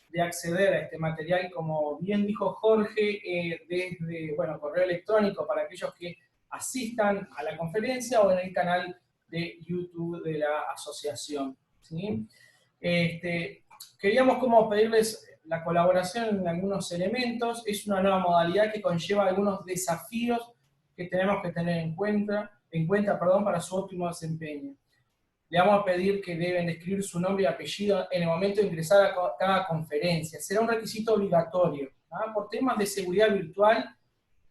de acceder a este material, como bien dijo Jorge, desde, bueno, correo electrónico para aquellos que asistan a la conferencia o en el canal de YouTube de la asociación, ¿sí? Queríamos como pedirles la colaboración en algunos elementos. Es una nueva modalidad que conlleva algunos desafíos que tenemos que tener en cuenta, para su óptimo desempeño. Le vamos a pedir que deben escribir su nombre y apellido en el momento de ingresar a cada conferencia. Será un requisito obligatorio. Por temas de seguridad virtual,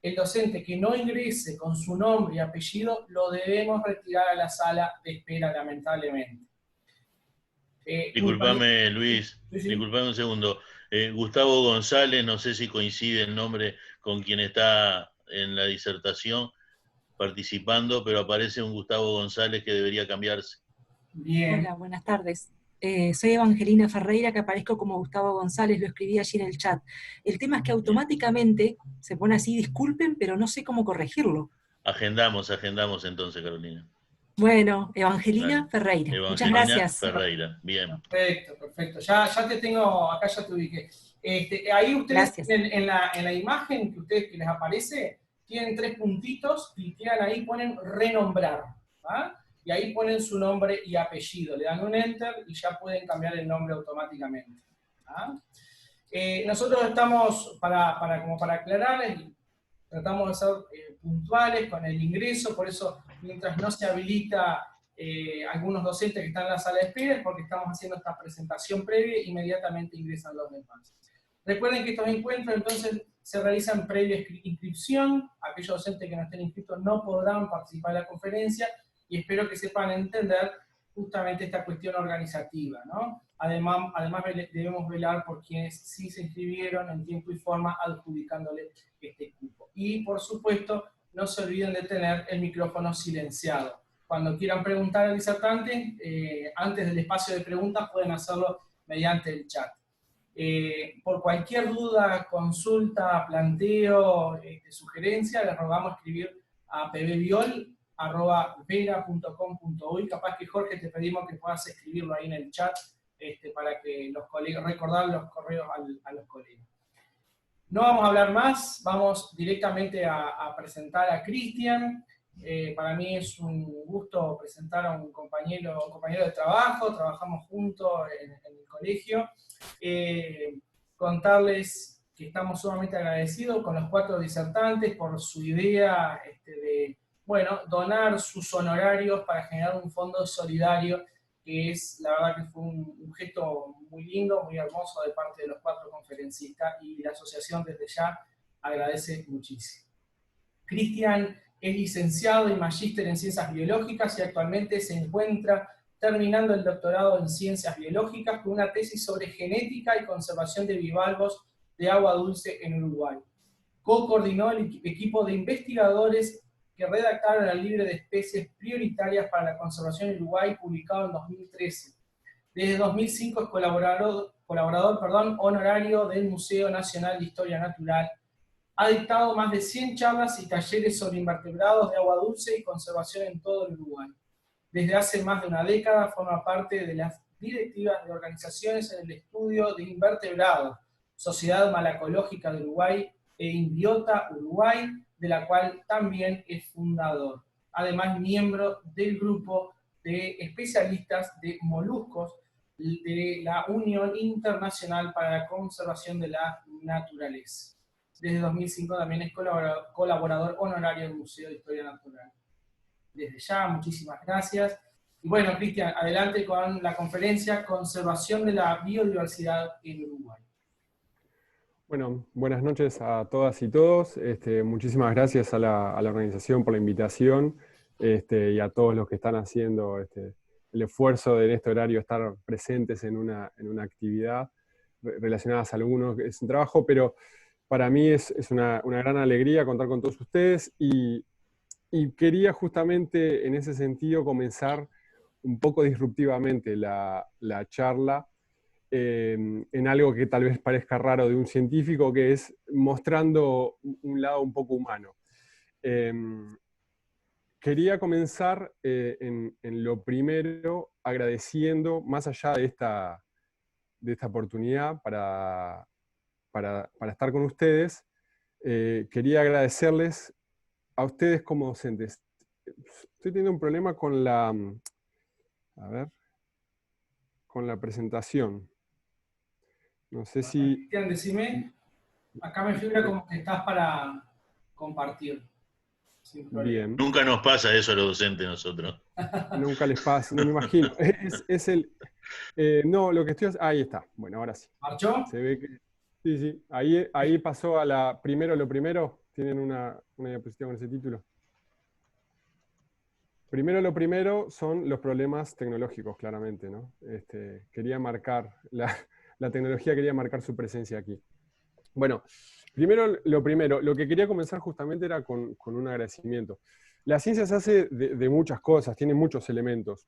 el docente que no ingrese con su nombre y apellido lo debemos retirar a la sala de espera, lamentablemente. Disculpame, Luis, Sí, sí. disculpame un segundo. Gustavo González, no sé si coincide el nombre con quien está en la disertación participando, pero aparece un Gustavo González que debería cambiarse. Bien. Hola, buenas tardes. Soy Evangelina Ferreira, que aparezco como Gustavo González, lo escribí allí en el chat. El tema es que automáticamente se pone así, disculpen, pero no sé cómo corregirlo. Agendamos entonces, Carolina. Bueno, Evangelina Dale. Ferreira. Muchas Evangelina gracias. Ferreira, bien. Perfecto, perfecto. Ya te tengo, acá ya te ubiqué. Ahí ustedes, Gracias. en la imagen que les aparece, tienen 3 puntitos, cliquean ahí, ponen renombrar, ¿va? Y ahí ponen su nombre y apellido. Le dan un enter y ya pueden cambiar el nombre automáticamente. ¿Va? Nosotros estamos, como para aclarar, tratamos de ser puntuales con el ingreso, por eso mientras no se habilita algunos docentes que están en la sala de espera, es porque estamos haciendo esta presentación previa e inmediatamente ingresan los demás. Recuerden que estos encuentros entonces se realizan previa inscripción, aquellos docentes que no estén inscritos no podrán participar en la conferencia, y espero que sepan entender justamente esta cuestión organizativa, ¿no? Además debemos velar por quienes sí se inscribieron en tiempo y forma adjudicándole este cupo. Y por supuesto, no se olviden de tener el micrófono silenciado. Cuando quieran preguntar al disertante, antes del espacio de preguntas pueden hacerlo mediante el chat. Por cualquier duda, consulta, planteo, sugerencia, les rogamos escribir a pbviol@vera.com.uy. Capaz que Jorge te pedimos que puedas escribirlo ahí en el chat para que los colegas, recordar los correos a los colegas. No vamos a hablar más, vamos directamente a presentar a Cristian. Para mí es un gusto presentar a un compañero de trabajo, trabajamos juntos en el colegio. Contarles que estamos sumamente agradecidos con los 4 disertantes por su idea de, bueno, donar sus honorarios para generar un fondo solidario, que es, la verdad que fue un gesto muy lindo, muy hermoso de parte de los 4 conferencistas, y la asociación desde ya agradece muchísimo. Cristian es licenciado y magíster en Ciencias Biológicas y actualmente se encuentra terminando el doctorado en Ciencias Biológicas con una tesis sobre genética y conservación de bivalvos de agua dulce en Uruguay. Co-coordinó el equipo de investigadores que redactaron el libro de especies prioritarias para la conservación en Uruguay, publicado en 2013. Desde 2005 es colaborador honorario del Museo Nacional de Historia Natural. Ha dictado más de 100 charlas y talleres sobre invertebrados de agua dulce y conservación en todo el Uruguay. Desde hace más de una década forma parte de las directivas de organizaciones en el estudio de invertebrados, Sociedad Malacológica de Uruguay e Inbiota Uruguay, de la cual también es fundador. Además, miembro del grupo de especialistas de moluscos de la Unión Internacional para la Conservación de la Naturaleza. Desde 2005 también es colaborador honorario del Museo de Historia Natural. Desde ya, muchísimas gracias. Y bueno, Cristian, adelante con la conferencia Conservación de la Biodiversidad en Uruguay. Bueno, buenas noches a todas y todos. Muchísimas gracias a la organización por la invitación y a todos los que están haciendo el esfuerzo de en este horario estar presentes en una actividad relacionada a algunos. Es un trabajo, pero para mí es una gran alegría contar con todos ustedes y quería justamente en ese sentido comenzar un poco disruptivamente la charla en algo que tal vez parezca raro de un científico, que es mostrando un lado un poco humano. Quería comenzar en lo primero agradeciendo, más allá de de esta oportunidad para estar con ustedes. Quería agradecerles a ustedes como docentes. Estoy teniendo un problema con con la presentación. No sé si... Cristian, decime, acá me figura como que estás para compartir. Sin problema. Bien. Nunca nos pasa eso a los docentes nosotros. Nunca les pasa, no me imagino. No, lo que estoy haciendo... Ahí está. Bueno, ahora sí. ¿Marchó? Se ve que... Sí, sí. Ahí pasó a lo primero. ¿Tienen una diapositiva con ese título? Primero lo primero son los problemas tecnológicos, claramente, ¿no? Quería marcar, la tecnología quería marcar su presencia aquí. Bueno, lo primero, lo que quería comenzar justamente era con un agradecimiento. La ciencia se hace de muchas cosas, tiene muchos elementos.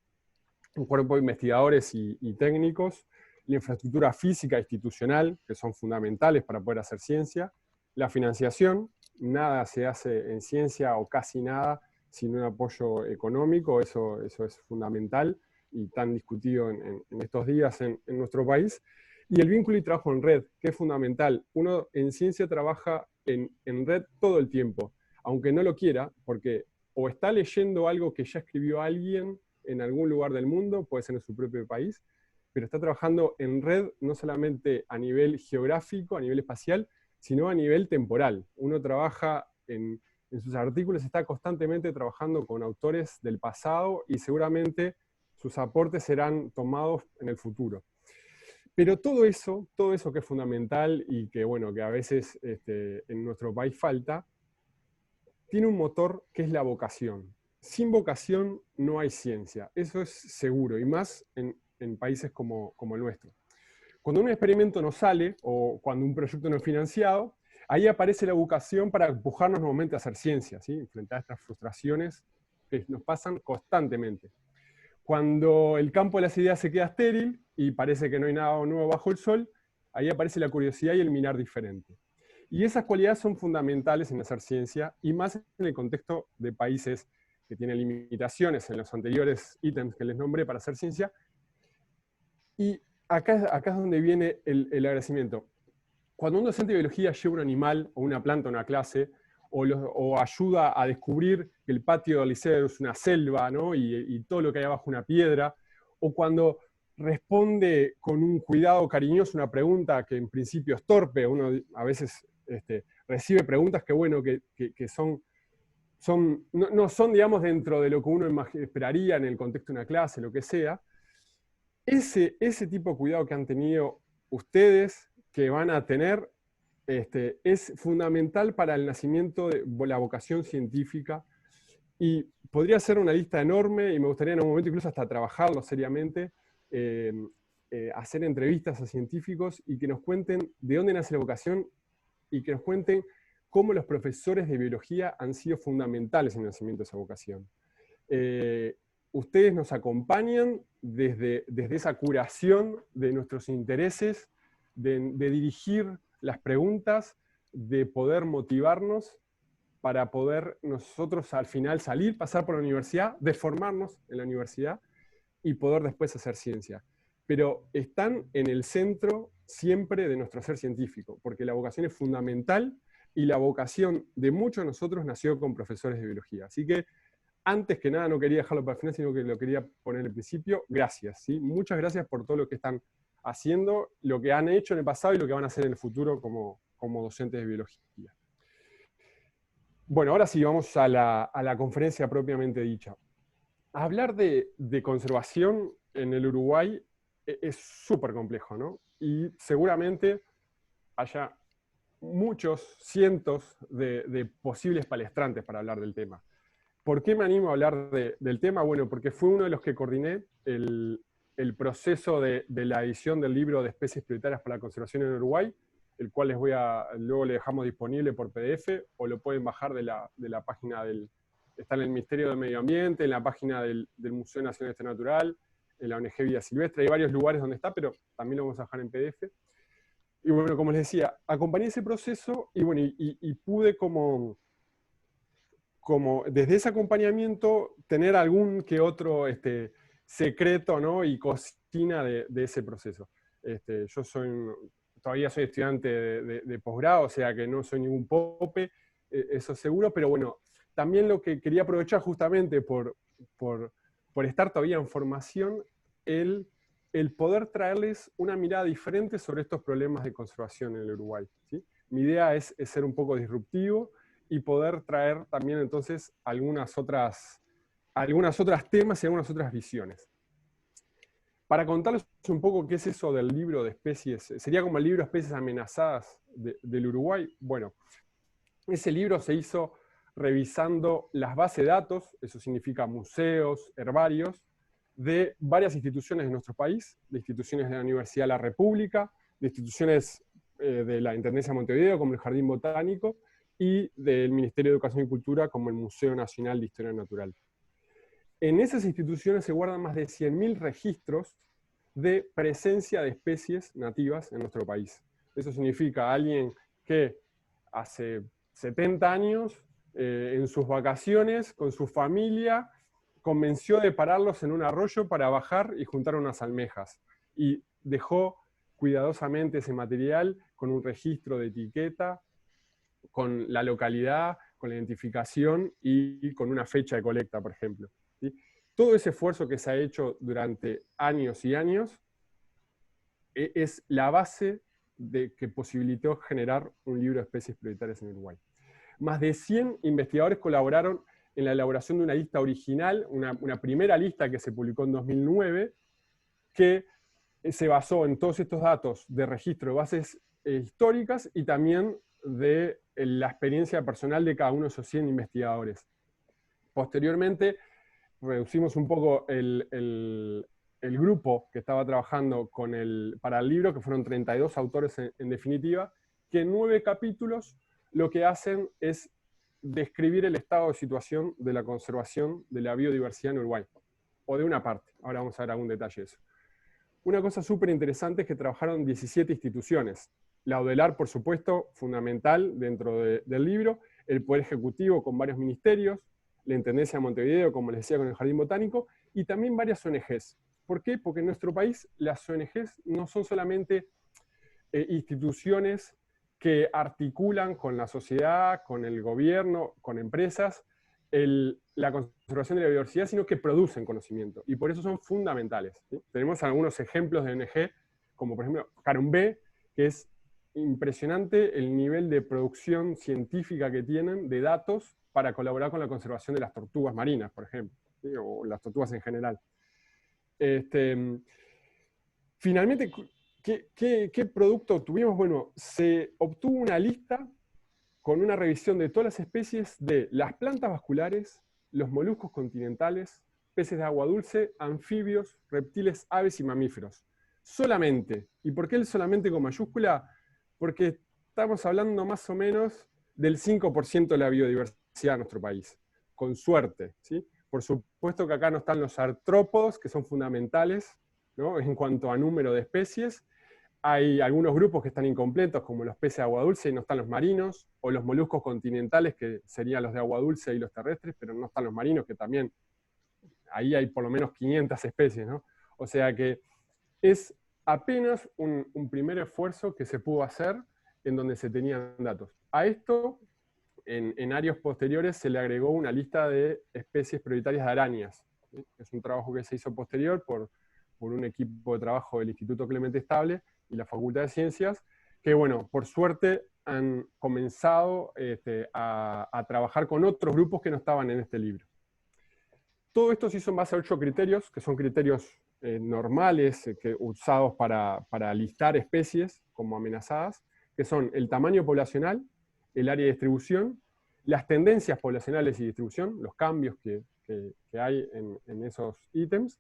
Un cuerpo de investigadores y técnicos, la infraestructura física e institucional, que son fundamentales para poder hacer ciencia, la financiación, nada se hace en ciencia o casi nada sin un apoyo económico, eso es fundamental y tan discutido en estos días en nuestro país. Y el vínculo y trabajo en red, que es fundamental. Uno en ciencia trabaja en red todo el tiempo, aunque no lo quiera, porque o está leyendo algo que ya escribió alguien en algún lugar del mundo, puede ser en su propio país, pero está trabajando en red no solamente a nivel geográfico, a nivel espacial, sino a nivel temporal. Uno trabaja en sus artículos, está constantemente trabajando con autores del pasado y seguramente sus aportes serán tomados en el futuro. Pero todo eso que es fundamental y que, bueno, que a veces en nuestro país falta, tiene un motor que es la vocación. Sin vocación no hay ciencia, eso es seguro, y más en países como el nuestro. Cuando un experimento no sale, o cuando un proyecto no es financiado, ahí aparece la vocación para empujarnos nuevamente a hacer ciencia, ¿sí? Frente a estas frustraciones que nos pasan constantemente. Cuando el campo de las ideas se queda estéril y parece que no hay nada nuevo bajo el sol, ahí aparece la curiosidad y el mirar diferente. Y esas cualidades son fundamentales en hacer ciencia, y más en el contexto de países que tienen limitaciones en los anteriores ítems que les nombré para hacer ciencia. Y acá es donde viene el agradecimiento. Cuando un docente de biología lleva un animal o una planta a una clase, o ayuda a descubrir que el patio del liceo es una selva, ¿no? y todo lo que hay abajo una piedra, o cuando responde con un cuidado cariñoso una pregunta que en principio es torpe, uno a veces recibe preguntas que, bueno, que no son, digamos, dentro de lo que uno esperaría en el contexto de una clase, lo que sea. Ese tipo de cuidado que han tenido ustedes, que van a tener, es fundamental para el nacimiento de la vocación científica, y podría ser una lista enorme, y me gustaría en un momento incluso hasta trabajarlo seriamente, hacer entrevistas a científicos y que nos cuenten de dónde nace la vocación, y que nos cuenten cómo los profesores de biología han sido fundamentales en el nacimiento de esa vocación. Ustedes nos acompañan desde esa curación de nuestros intereses, de dirigir las preguntas, de poder motivarnos para poder nosotros al final salir, pasar por la universidad, de formarnos en la universidad y poder después hacer ciencia. Pero están en el centro siempre de nuestro ser científico, porque la vocación es fundamental, y la vocación de muchos de nosotros nació con profesores de biología. Así que, antes que nada, no quería dejarlo para el final, sino que lo quería poner al principio. Gracias, ¿sí? Muchas gracias por todo lo que están haciendo, lo que han hecho en el pasado y lo que van a hacer en el futuro como docentes de biología. Bueno, ahora sí, vamos a la conferencia propiamente dicha. Hablar de conservación en el Uruguay es súper complejo, ¿no? Y seguramente haya muchos, cientos de posibles palestrantes para hablar del tema. ¿Por qué me animo a hablar del tema? Bueno, porque fue uno de los que coordiné el proceso de la edición del libro de especies prioritarias para la conservación en Uruguay, el cual luego le dejamos disponible por PDF, o lo pueden bajar de la página está en el Ministerio de Medio Ambiente, en la página del Museo Nacional de Historia Natural, en la ONG Vida Silvestre, hay varios lugares donde está, pero también lo vamos a dejar en PDF. Y bueno, como les decía, acompañé ese proceso, y bueno, y pude como desde ese acompañamiento tener algún que otro secreto, ¿no? Y cocina de ese proceso. Yo todavía soy estudiante de posgrado, o sea que no soy ningún pope, eso seguro, pero bueno, también lo que quería aprovechar justamente por estar todavía en formación, el poder traerles una mirada diferente sobre estos problemas de conservación en el Uruguay, ¿sí? Mi idea es ser un poco disruptivo y poder traer también entonces algunas otras temas y algunas otras visiones. Para contarles un poco qué es eso del libro de especies, sería como el libro Especies Amenazadas del Uruguay. Bueno, ese libro se hizo revisando las bases de datos, eso significa museos, herbarios, de varias instituciones de nuestro país, de instituciones de la Universidad de la República, de instituciones de la Intendencia de Montevideo, como el Jardín Botánico, y del Ministerio de Educación y Cultura, como el Museo Nacional de Historia Natural. En esas instituciones se guardan más de 100.000 registros de presencia de especies nativas en nuestro país. Eso significa alguien que hace 70 años, en sus vacaciones, con su familia, convenció de pararlos en un arroyo para bajar y juntar unas almejas. Y dejó cuidadosamente ese material con un registro de etiqueta, con la localidad, con la identificación y con una fecha de colecta, por ejemplo. ¿Sí? Todo ese esfuerzo que se ha hecho durante años y años es la base que posibilitó generar un libro de especies prioritarias en Uruguay. Más de 100 investigadores colaboraron en la elaboración de una lista original, una primera lista que se publicó en 2009, que se basó en todos estos datos de registro de bases históricas y también de la experiencia personal de cada uno de esos 100 investigadores. Posteriormente, reducimos un poco el grupo que estaba trabajando para el libro, que fueron 32 autores en definitiva, que en 9 capítulos lo que hacen es describir el estado de situación de la conservación de la biodiversidad en Uruguay, o de una parte. Ahora vamos a ver algún detalle de eso. Una cosa súper interesante es que trabajaron 17 instituciones. La ODELAR, por supuesto, fundamental dentro del libro, el Poder Ejecutivo con varios ministerios, la Intendencia de Montevideo, como les decía, con el Jardín Botánico, y también varias ONGs. ¿Por qué? Porque en nuestro país las ONGs no son solamente instituciones que articulan con la sociedad, con el gobierno, con empresas, la conservación de la biodiversidad, sino que producen conocimiento, y por eso son fundamentales, ¿sí? Tenemos algunos ejemplos de ONG, como por ejemplo Carumbé, que es impresionante el nivel de producción científica que tienen de datos para colaborar con la conservación de las tortugas marinas, por ejemplo, ¿sí? O las tortugas en general. Finalmente, ¿qué producto obtuvimos? Bueno, se obtuvo una lista con una revisión de todas las especies de las plantas vasculares, los moluscos continentales, peces de agua dulce, anfibios, reptiles, aves y mamíferos. Solamente. ¿Y por qué el solamente con mayúscula? Porque estamos hablando más o menos del 5% de la biodiversidad de nuestro país. Con suerte, ¿sí? Por supuesto que acá no están los artrópodos, que son fundamentales, ¿no? En cuanto a número de especies. Hay algunos grupos que están incompletos, como los peces de agua dulce, y no están los marinos, o los moluscos continentales, que serían los de agua dulce y los terrestres, pero no están los marinos, que también, ahí hay por lo menos 500 especies, ¿no? O sea que es apenas un primer esfuerzo que se pudo hacer en donde se tenían datos. A esto, en años posteriores, se le agregó una lista de especies prioritarias de arañas, ¿sí? Es un trabajo que se hizo posterior por un equipo de trabajo del Instituto Clemente Estable y la Facultad de Ciencias, que bueno, por suerte han comenzado a trabajar con otros grupos que no estaban en este libro. Todo esto se hizo en base a 8 criterios, que son criterios normales, usados para listar especies como amenazadas, que son el tamaño poblacional, el área de distribución, las tendencias poblacionales y distribución, los cambios que hay en esos ítems,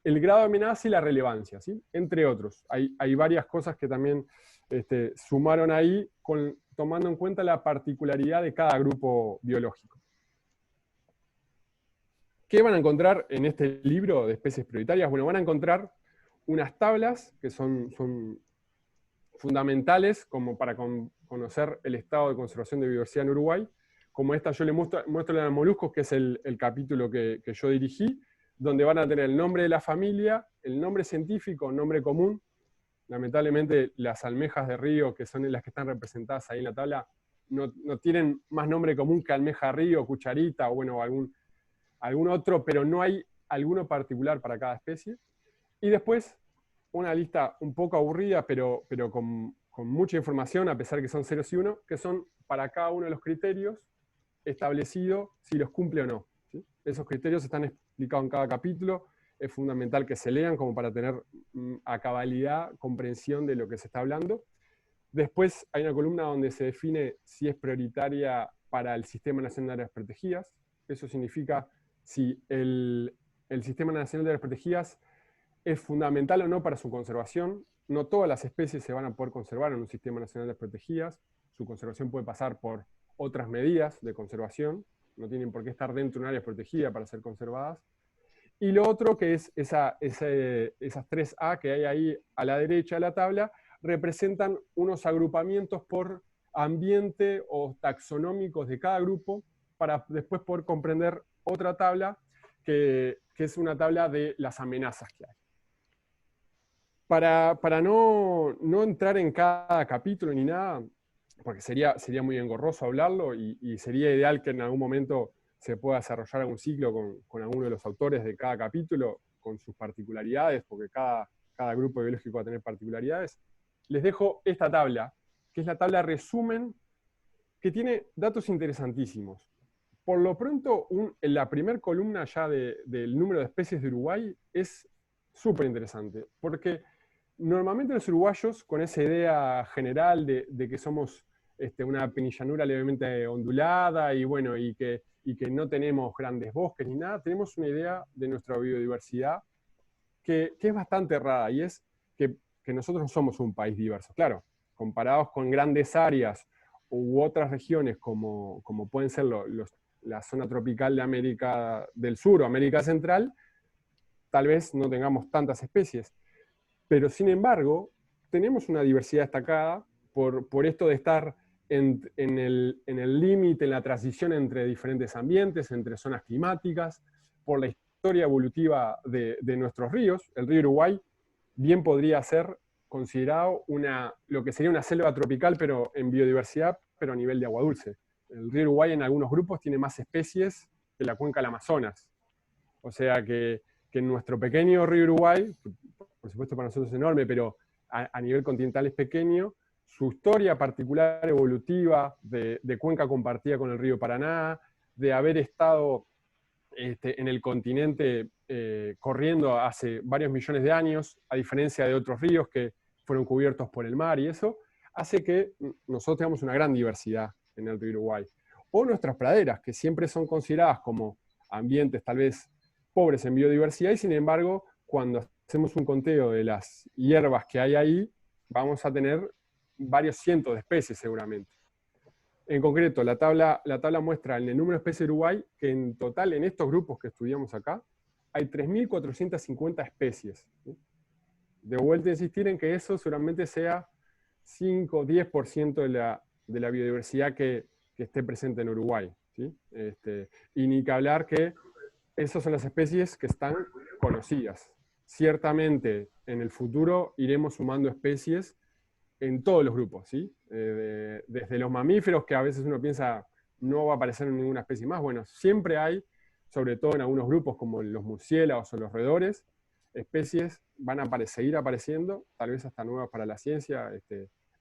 el grado de amenaza y la relevancia, ¿sí? Entre otros. Hay varias cosas que también sumaron ahí, tomando en cuenta la particularidad de cada grupo biológico. ¿Qué van a encontrar en este libro de especies prioritarias? Bueno, van a encontrar unas tablas que son fundamentales como para conocer el estado de conservación de biodiversidad en Uruguay. Como esta yo les muestro la de moluscos, que es el capítulo que yo dirigí, donde van a tener el nombre de la familia, el nombre científico, nombre común, lamentablemente las almejas de río, que son las que están representadas ahí en la tabla, no tienen más nombre común que almeja de río, cucharita o bueno, algún otro, pero no hay alguno particular para cada especie. Y después, una lista un poco aburrida, pero con mucha información, a pesar que son ceros y uno, que son para cada uno de los criterios establecido si los cumple o no, ¿sí? Esos criterios están explicados en cada capítulo, es fundamental que se lean como para tener a cabalidad comprensión de lo que se está hablando. Después hay una columna donde se define si es prioritaria para el Sistema Nacional de Áreas Protegidas. Eso significa si el Sistema Nacional de Áreas Protegidas es fundamental o no para su conservación. No todas las especies se van a poder conservar en un Sistema Nacional de Áreas Protegidas. Su conservación puede pasar por otras medidas de conservación. No tienen por qué estar dentro de un área protegida para ser conservadas. Y lo otro, que es esas 3A que hay ahí a la derecha de la tabla, representan unos agrupamientos por ambiente o taxonómicos de cada grupo, para después poder comprender otra tabla, que es una tabla de las amenazas que hay. Para no entrar en cada capítulo ni nada, porque sería muy engorroso hablarlo, y sería ideal que en algún momento se pueda desarrollar algún ciclo con alguno de los autores de cada capítulo, con sus particularidades, porque cada grupo biológico va a tener particularidades. Les dejo esta tabla, que es la tabla resumen, que tiene datos interesantísimos. Por lo pronto, en la primera columna ya del número de especies de Uruguay es súper interesante, porque normalmente los uruguayos, con esa idea general de que somos una penillanura levemente ondulada y bueno, y que no tenemos grandes bosques ni nada, tenemos una idea de nuestra biodiversidad que es bastante errada, y es que nosotros no somos un país diverso. Claro, comparados con grandes áreas u otras regiones como pueden ser la zona tropical de América del Sur o América Central, tal vez no tengamos tantas especies. Pero sin embargo, tenemos una diversidad destacada por esto de estar en el límite, en la transición entre diferentes ambientes, entre zonas climáticas, por la historia evolutiva de nuestros ríos. El río Uruguay bien podría ser considerado lo que sería una selva tropical, pero en biodiversidad, pero a nivel de agua dulce. El río Uruguay en algunos grupos tiene más especies que la cuenca del Amazonas. O sea que en nuestro pequeño río Uruguay, por supuesto para nosotros es enorme, pero a nivel continental es pequeño, su historia particular evolutiva de cuenca compartida con el río Paraná, de haber estado en el continente corriendo hace varios millones de años, a diferencia de otros ríos que fueron cubiertos por el mar, y eso hace que nosotros tengamos una gran diversidad en el río Uruguay. O nuestras praderas, que siempre son consideradas como ambientes tal vez pobres en biodiversidad, y sin embargo, cuando hacemos un conteo de las hierbas que hay ahí, vamos a tener varios cientos de especies seguramente. En concreto, la tabla muestra en el número de especies de Uruguay que en total en estos grupos que estudiamos acá hay 3.450 especies. De vuelta a insistir en que eso seguramente sea 5 o 10% de la biodiversidad que esté presente en Uruguay, ¿sí? Y ni que hablar que esas son las especies que están conocidas. Ciertamente en el futuro iremos sumando especies en todos los grupos, ¿sí? Desde los mamíferos, que a veces uno piensa no va a aparecer ninguna especie más, bueno, siempre hay, sobre todo en algunos grupos como los murciélagos o los roedores, especies van a seguir apareciendo, tal vez hasta nuevas para la ciencia.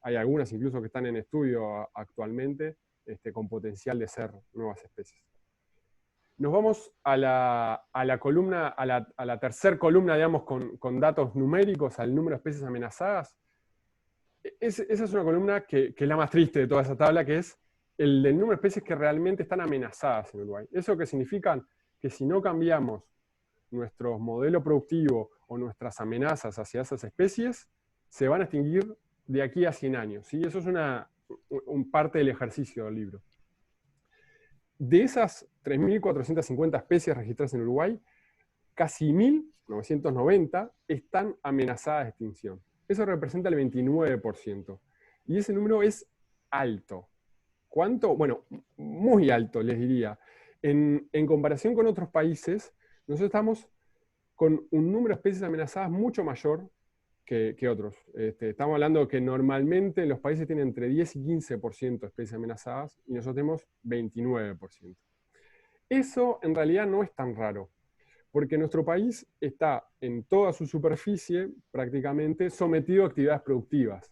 Hay algunas incluso que están en estudio actualmente, con potencial de ser nuevas especies. Nos vamos a la columna, a la tercera columna, digamos, con datos numéricos, al número de especies amenazadas. Esa es una columna que es la más triste de toda esa tabla, que es el del número de especies que realmente están amenazadas en Uruguay. ¿Eso qué significa? Que si no cambiamos nuestro modelo productivo o nuestras amenazas hacia esas especies, se van a extinguir de aquí a 100 años. ¿Sí? Eso es un parte del ejercicio del libro. De esas 3.450 especies registradas en Uruguay, casi 1.990 están amenazadas de extinción. Eso representa el 29%. Y ese número es alto. ¿Cuánto? Bueno, muy alto, les diría. En comparación con otros países, nosotros estamos con un número de especies amenazadas mucho mayor que otros. Estamos hablando que normalmente los países tienen entre 10 y 15% de especies amenazadas y nosotros tenemos 29%. Eso en realidad no es tan raro, porque nuestro país está en toda su superficie prácticamente sometido a actividades productivas.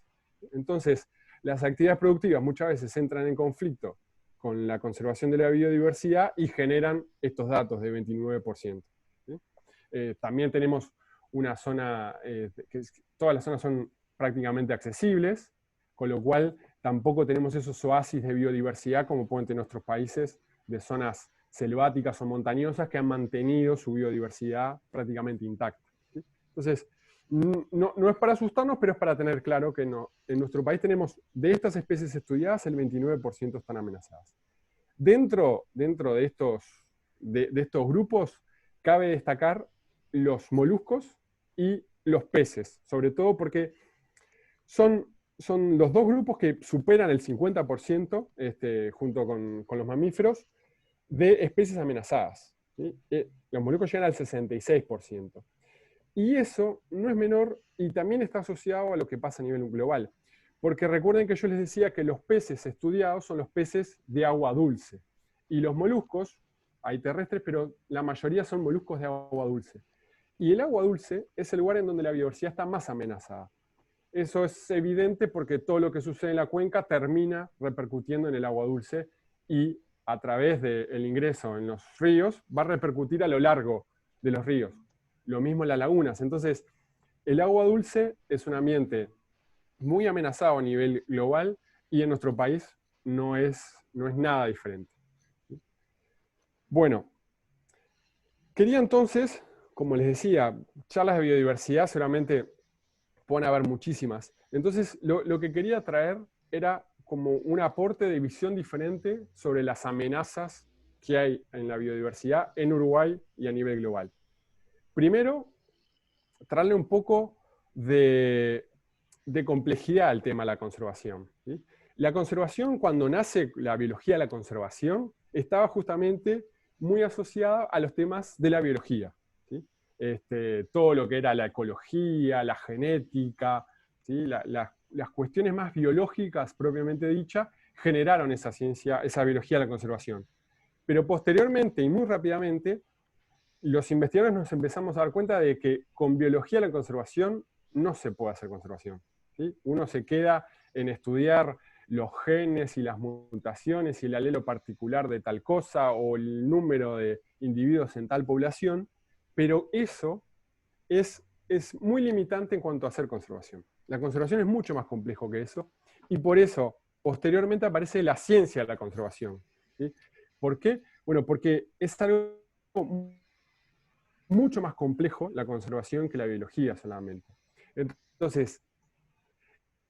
Entonces, las actividades productivas muchas veces entran en conflicto con la conservación de la biodiversidad y generan estos datos de 29%. ¿Sí? También tenemos una zona, todas las zonas son prácticamente accesibles, con lo cual tampoco tenemos esos oasis de biodiversidad como pueden tener nuestros países de zonas selváticas o montañosas que han mantenido su biodiversidad prácticamente intacta. ¿Sí? Entonces, no es para asustarnos, pero es para tener claro que en nuestro país tenemos, de estas especies estudiadas, el 29% están amenazadas. Dentro de estos grupos, cabe destacar los moluscos y los peces, sobre todo porque son los dos grupos que superan el 50%, junto con los mamíferos, de especies amenazadas. ¿Sí? Los moluscos llegan al 66%. Y eso no es menor y también está asociado a lo que pasa a nivel global. Porque recuerden que yo les decía que los peces estudiados son los peces de agua dulce. Y los moluscos, hay terrestres, pero la mayoría son moluscos de agua dulce. Y el agua dulce es el lugar en donde la biodiversidad está más amenazada. Eso es evidente porque todo lo que sucede en la cuenca termina repercutiendo en el agua dulce y a través del ingreso en los ríos va a repercutir a lo largo de los ríos. Lo mismo en las lagunas. Entonces, el agua dulce es un ambiente muy amenazado a nivel global y en nuestro país no es nada diferente. Bueno, quería entonces, como les decía, charlas de biodiversidad seguramente pueden haber muchísimas. Entonces, lo que quería traer era como un aporte de visión diferente sobre las amenazas que hay en la biodiversidad en Uruguay y a nivel global. Primero, traerle un poco de complejidad al tema de la conservación. ¿Sí? La conservación, cuando nace la biología de la conservación, estaba justamente muy asociada a los temas de la biología. ¿Sí? Todo lo que era la ecología, la genética, ¿sí? Las cuestiones más biológicas propiamente dichas generaron esa ciencia, esa biología de la conservación. Pero posteriormente y muy rápidamente, los investigadores nos empezamos a dar cuenta de que con biología de la conservación no se puede hacer conservación. ¿Sí? Uno se queda en estudiar los genes y las mutaciones y el alelo particular de tal cosa o el número de individuos en tal población, pero eso es muy limitante en cuanto a hacer conservación. La conservación es mucho más complejo que eso, y por eso, posteriormente aparece la ciencia de la conservación. ¿Sí? ¿Por qué? Bueno, porque es algo mucho más complejo, la conservación, que la biología solamente. Entonces,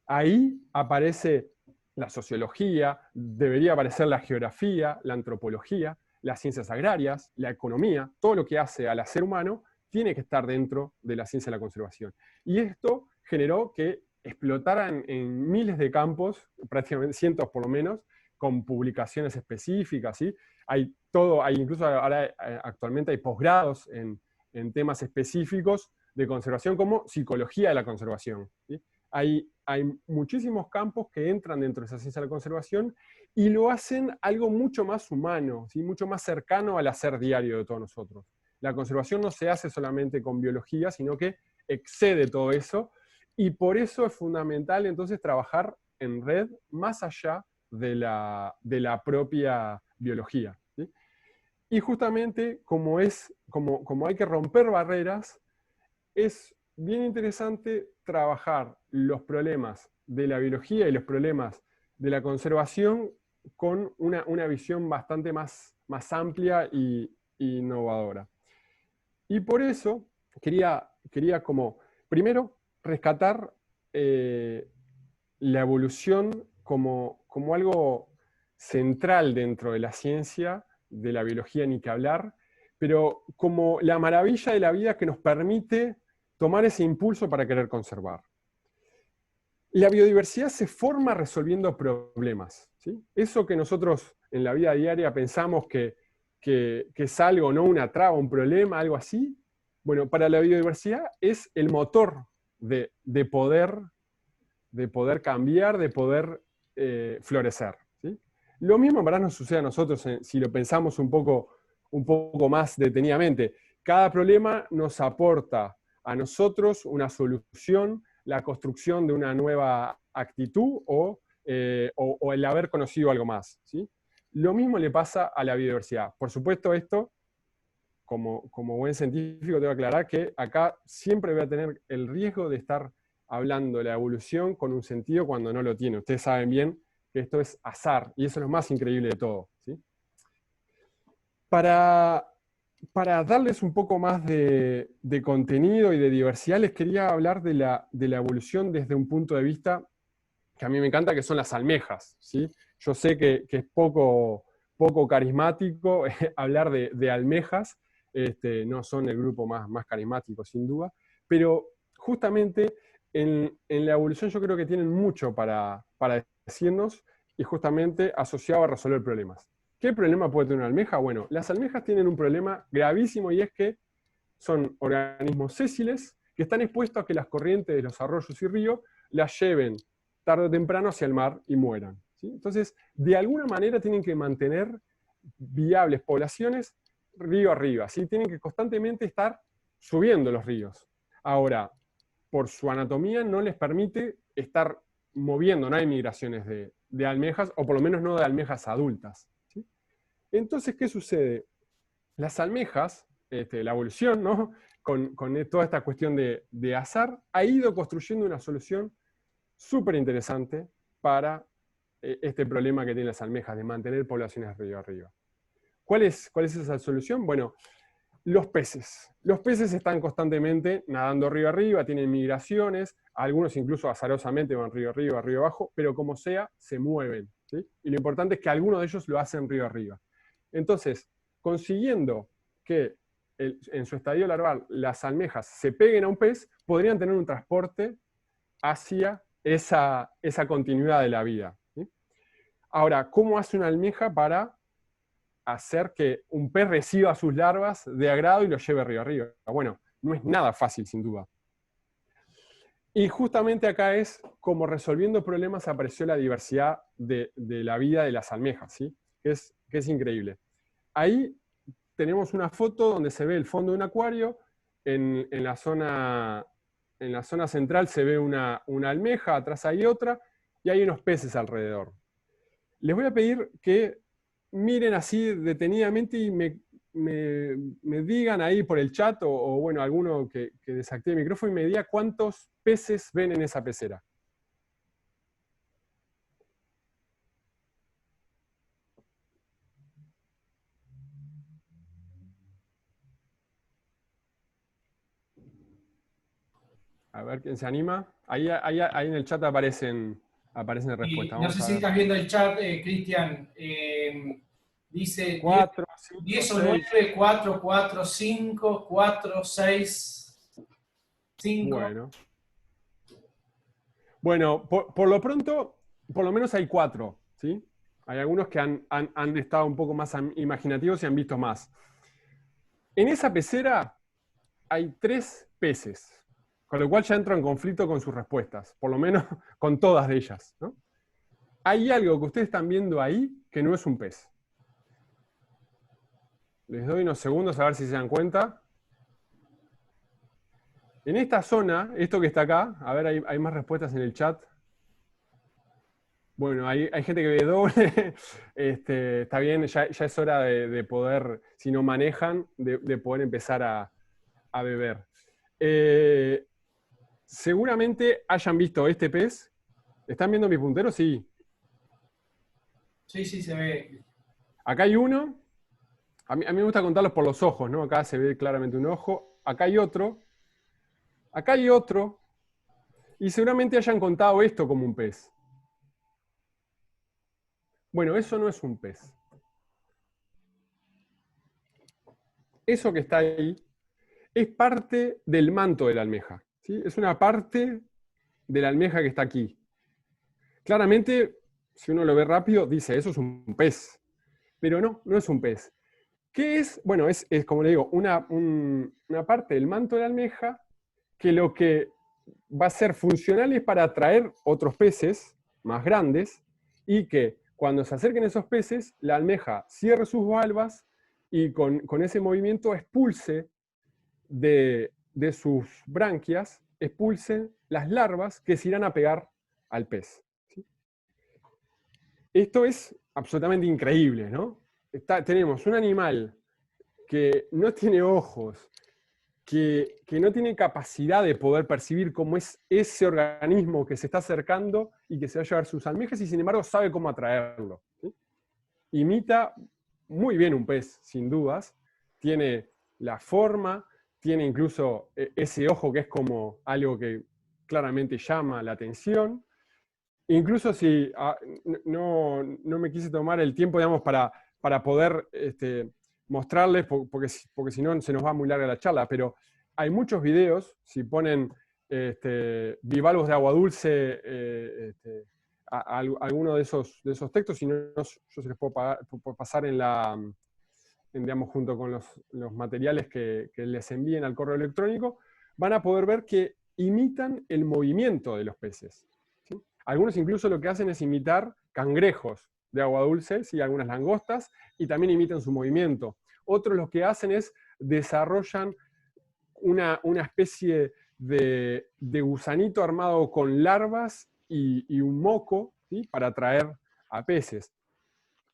ahí aparece la sociología, debería aparecer la geografía, la antropología, las ciencias agrarias, la economía, todo lo que hace al ser humano tiene que estar dentro de la ciencia de la conservación. Y esto generó que explotaran en miles de campos, prácticamente cientos por lo menos, con publicaciones específicas, ¿sí? Incluso ahora actualmente hay posgrados en temas específicos de conservación como psicología de la conservación. ¿Sí? Hay muchísimos campos que entran dentro de esa ciencia de la conservación y lo hacen algo mucho más humano, ¿sí? Mucho más cercano al hacer diario de todos nosotros. La conservación no se hace solamente con biología, sino que excede todo eso, y por eso es fundamental entonces trabajar en red más allá de la propia biología. ¿Sí? Y justamente como hay que romper barreras, es bien interesante trabajar los problemas de la biología y los problemas de la conservación con una visión bastante más amplia e innovadora. Y por eso quería como, primero, rescatar la evolución como algo central dentro de la ciencia, de la biología ni que hablar, pero como la maravilla de la vida que nos permite tomar ese impulso para querer conservar. La biodiversidad se forma resolviendo problemas. ¿Sí? Eso que nosotros en la vida diaria pensamos que es algo, ¿no? Una traba, un problema, algo así. Bueno, para la biodiversidad es el motor de poder cambiar, de poder florecer. ¿Sí? Lo mismo en verdad nos sucede a nosotros, si lo pensamos un poco más detenidamente. Cada problema nos aporta a nosotros una solución, la construcción de una nueva actitud o el haber conocido algo más. ¿Sí? Lo mismo le pasa a la biodiversidad. Por supuesto, esto, como buen científico, tengo que aclarar que acá siempre voy a tener el riesgo de estar hablando de la evolución con un sentido cuando no lo tiene. Ustedes saben bien que esto es azar, y eso es lo más increíble de todo. ¿Sí? Para darles un poco más de contenido y de diversidad, les quería hablar de la evolución desde un punto de vista que a mí me encanta, que son las almejas. ¿Sí? Yo sé que es poco carismático hablar de almejas, no son el grupo más carismático, sin duda, pero justamente en la evolución yo creo que tienen mucho para decirnos, y justamente asociado a resolver problemas. ¿Qué problema puede tener una almeja? Bueno, las almejas tienen un problema gravísimo, y es que son organismos sésiles que están expuestos a que las corrientes de los arroyos y ríos las lleven tarde o temprano hacia el mar y mueran. ¿Sí? Entonces, de alguna manera tienen que mantener viables poblaciones río arriba, ¿sí? Tienen que constantemente estar subiendo los ríos. Ahora, por su anatomía no les permite estar moviendo, no hay migraciones de almejas, o por lo menos no de almejas adultas. ¿Sí? Entonces, ¿qué sucede? Las almejas, la evolución, ¿no? con toda esta cuestión de azar, ha ido construyendo una solución súper interesante para este problema que tienen las almejas, de mantener poblaciones río arriba. ¿Cuál es esa solución? Bueno, los peces. Los peces están constantemente nadando río arriba, tienen migraciones, algunos incluso azarosamente van río arriba, río abajo, pero como sea, se mueven. ¿Sí? Y lo importante es que algunos de ellos lo hacen río arriba. Entonces, consiguiendo que en su estadio larval las almejas se peguen a un pez, podrían tener un transporte hacia esa continuidad de la vida. ¿Sí? Ahora, ¿cómo hace una almeja para hacer que un pez reciba sus larvas de agrado y lo lleve río arriba? Bueno, no es nada fácil, sin duda. Y justamente acá es como resolviendo problemas apareció la diversidad de la vida de las almejas, ¿sí? que es increíble. Ahí tenemos una foto donde se ve el fondo de un acuario, en la zona central se ve una almeja, atrás hay otra, y hay unos peces alrededor. Les voy a pedir que miren así detenidamente y me digan ahí por el chat, o bueno, alguno que desactive el micrófono y me diga cuántos peces ven en esa pecera. A ver quién se anima. Ahí en el chat aparecen respuestas. No sé si estás viendo el chat, Cristian. Dice 4, 10 o 6. 9, 4, 4, 5, 4, 6, 5. Bueno, por lo pronto, por lo menos hay 4, ¿sí? Hay algunos que han estado un poco más imaginativos y han visto más. En esa pecera hay 3 peces, con lo cual ya entro en conflicto con sus respuestas, por lo menos con todas de ellas, ¿no? Hay algo que ustedes están viendo ahí que no es un pez. Les doy unos segundos a ver si se dan cuenta. En esta zona, esto que está acá, a ver, hay más respuestas en el chat. Bueno, hay gente que ve doble. Está bien, ya es hora de poder, si no manejan, de poder empezar a beber. Seguramente hayan visto este pez. ¿Están viendo mi puntero? Sí. Sí, se ve. Acá hay uno. A mí me gusta contarlos por los ojos, ¿no? Acá se ve claramente un ojo. Acá hay otro. Acá hay otro. Y seguramente hayan contado esto como un pez. Bueno, eso no es un pez. Eso que está ahí es parte del manto de la almeja. ¿Sí? Es una parte de la almeja que está aquí. Claramente, si uno lo ve rápido, dice, eso es un pez. Pero no es un pez. ¿Qué es? Bueno, es como le digo, una parte del manto de la almeja que lo que va a ser funcionales para atraer otros peces más grandes y que cuando se acerquen esos peces, la almeja cierre sus valvas y con ese movimiento expulse de sus branquias, expulsen las larvas que se irán a pegar al pez. ¿Sí? Esto es absolutamente increíble, ¿no? Tenemos un animal que no tiene ojos, que no tiene capacidad de poder percibir cómo es ese organismo que se está acercando y que se va a llevar sus almejas, y sin embargo sabe cómo atraerlo. ¿Sí? Imita muy bien un pez, sin dudas. Tiene la forma, tiene incluso ese ojo que es como algo que claramente llama la atención. Incluso si no me quise tomar el tiempo, digamos, para poder mostrarles, porque si no se nos va muy larga la charla, pero hay muchos videos, si ponen bivalvos de agua dulce, alguno de esos textos, si no, yo se les puedo pasar digamos, junto con los materiales que les envíen al correo electrónico, van a poder ver que imitan el movimiento de los peces. ¿Sí? Algunos incluso lo que hacen es imitar cangrejos de agua dulce, ¿sí? Algunas langostas, y también imitan su movimiento. Otros lo que hacen es desarrollan una especie de gusanito armado con larvas y un moco, ¿sí? Para atraer a peces.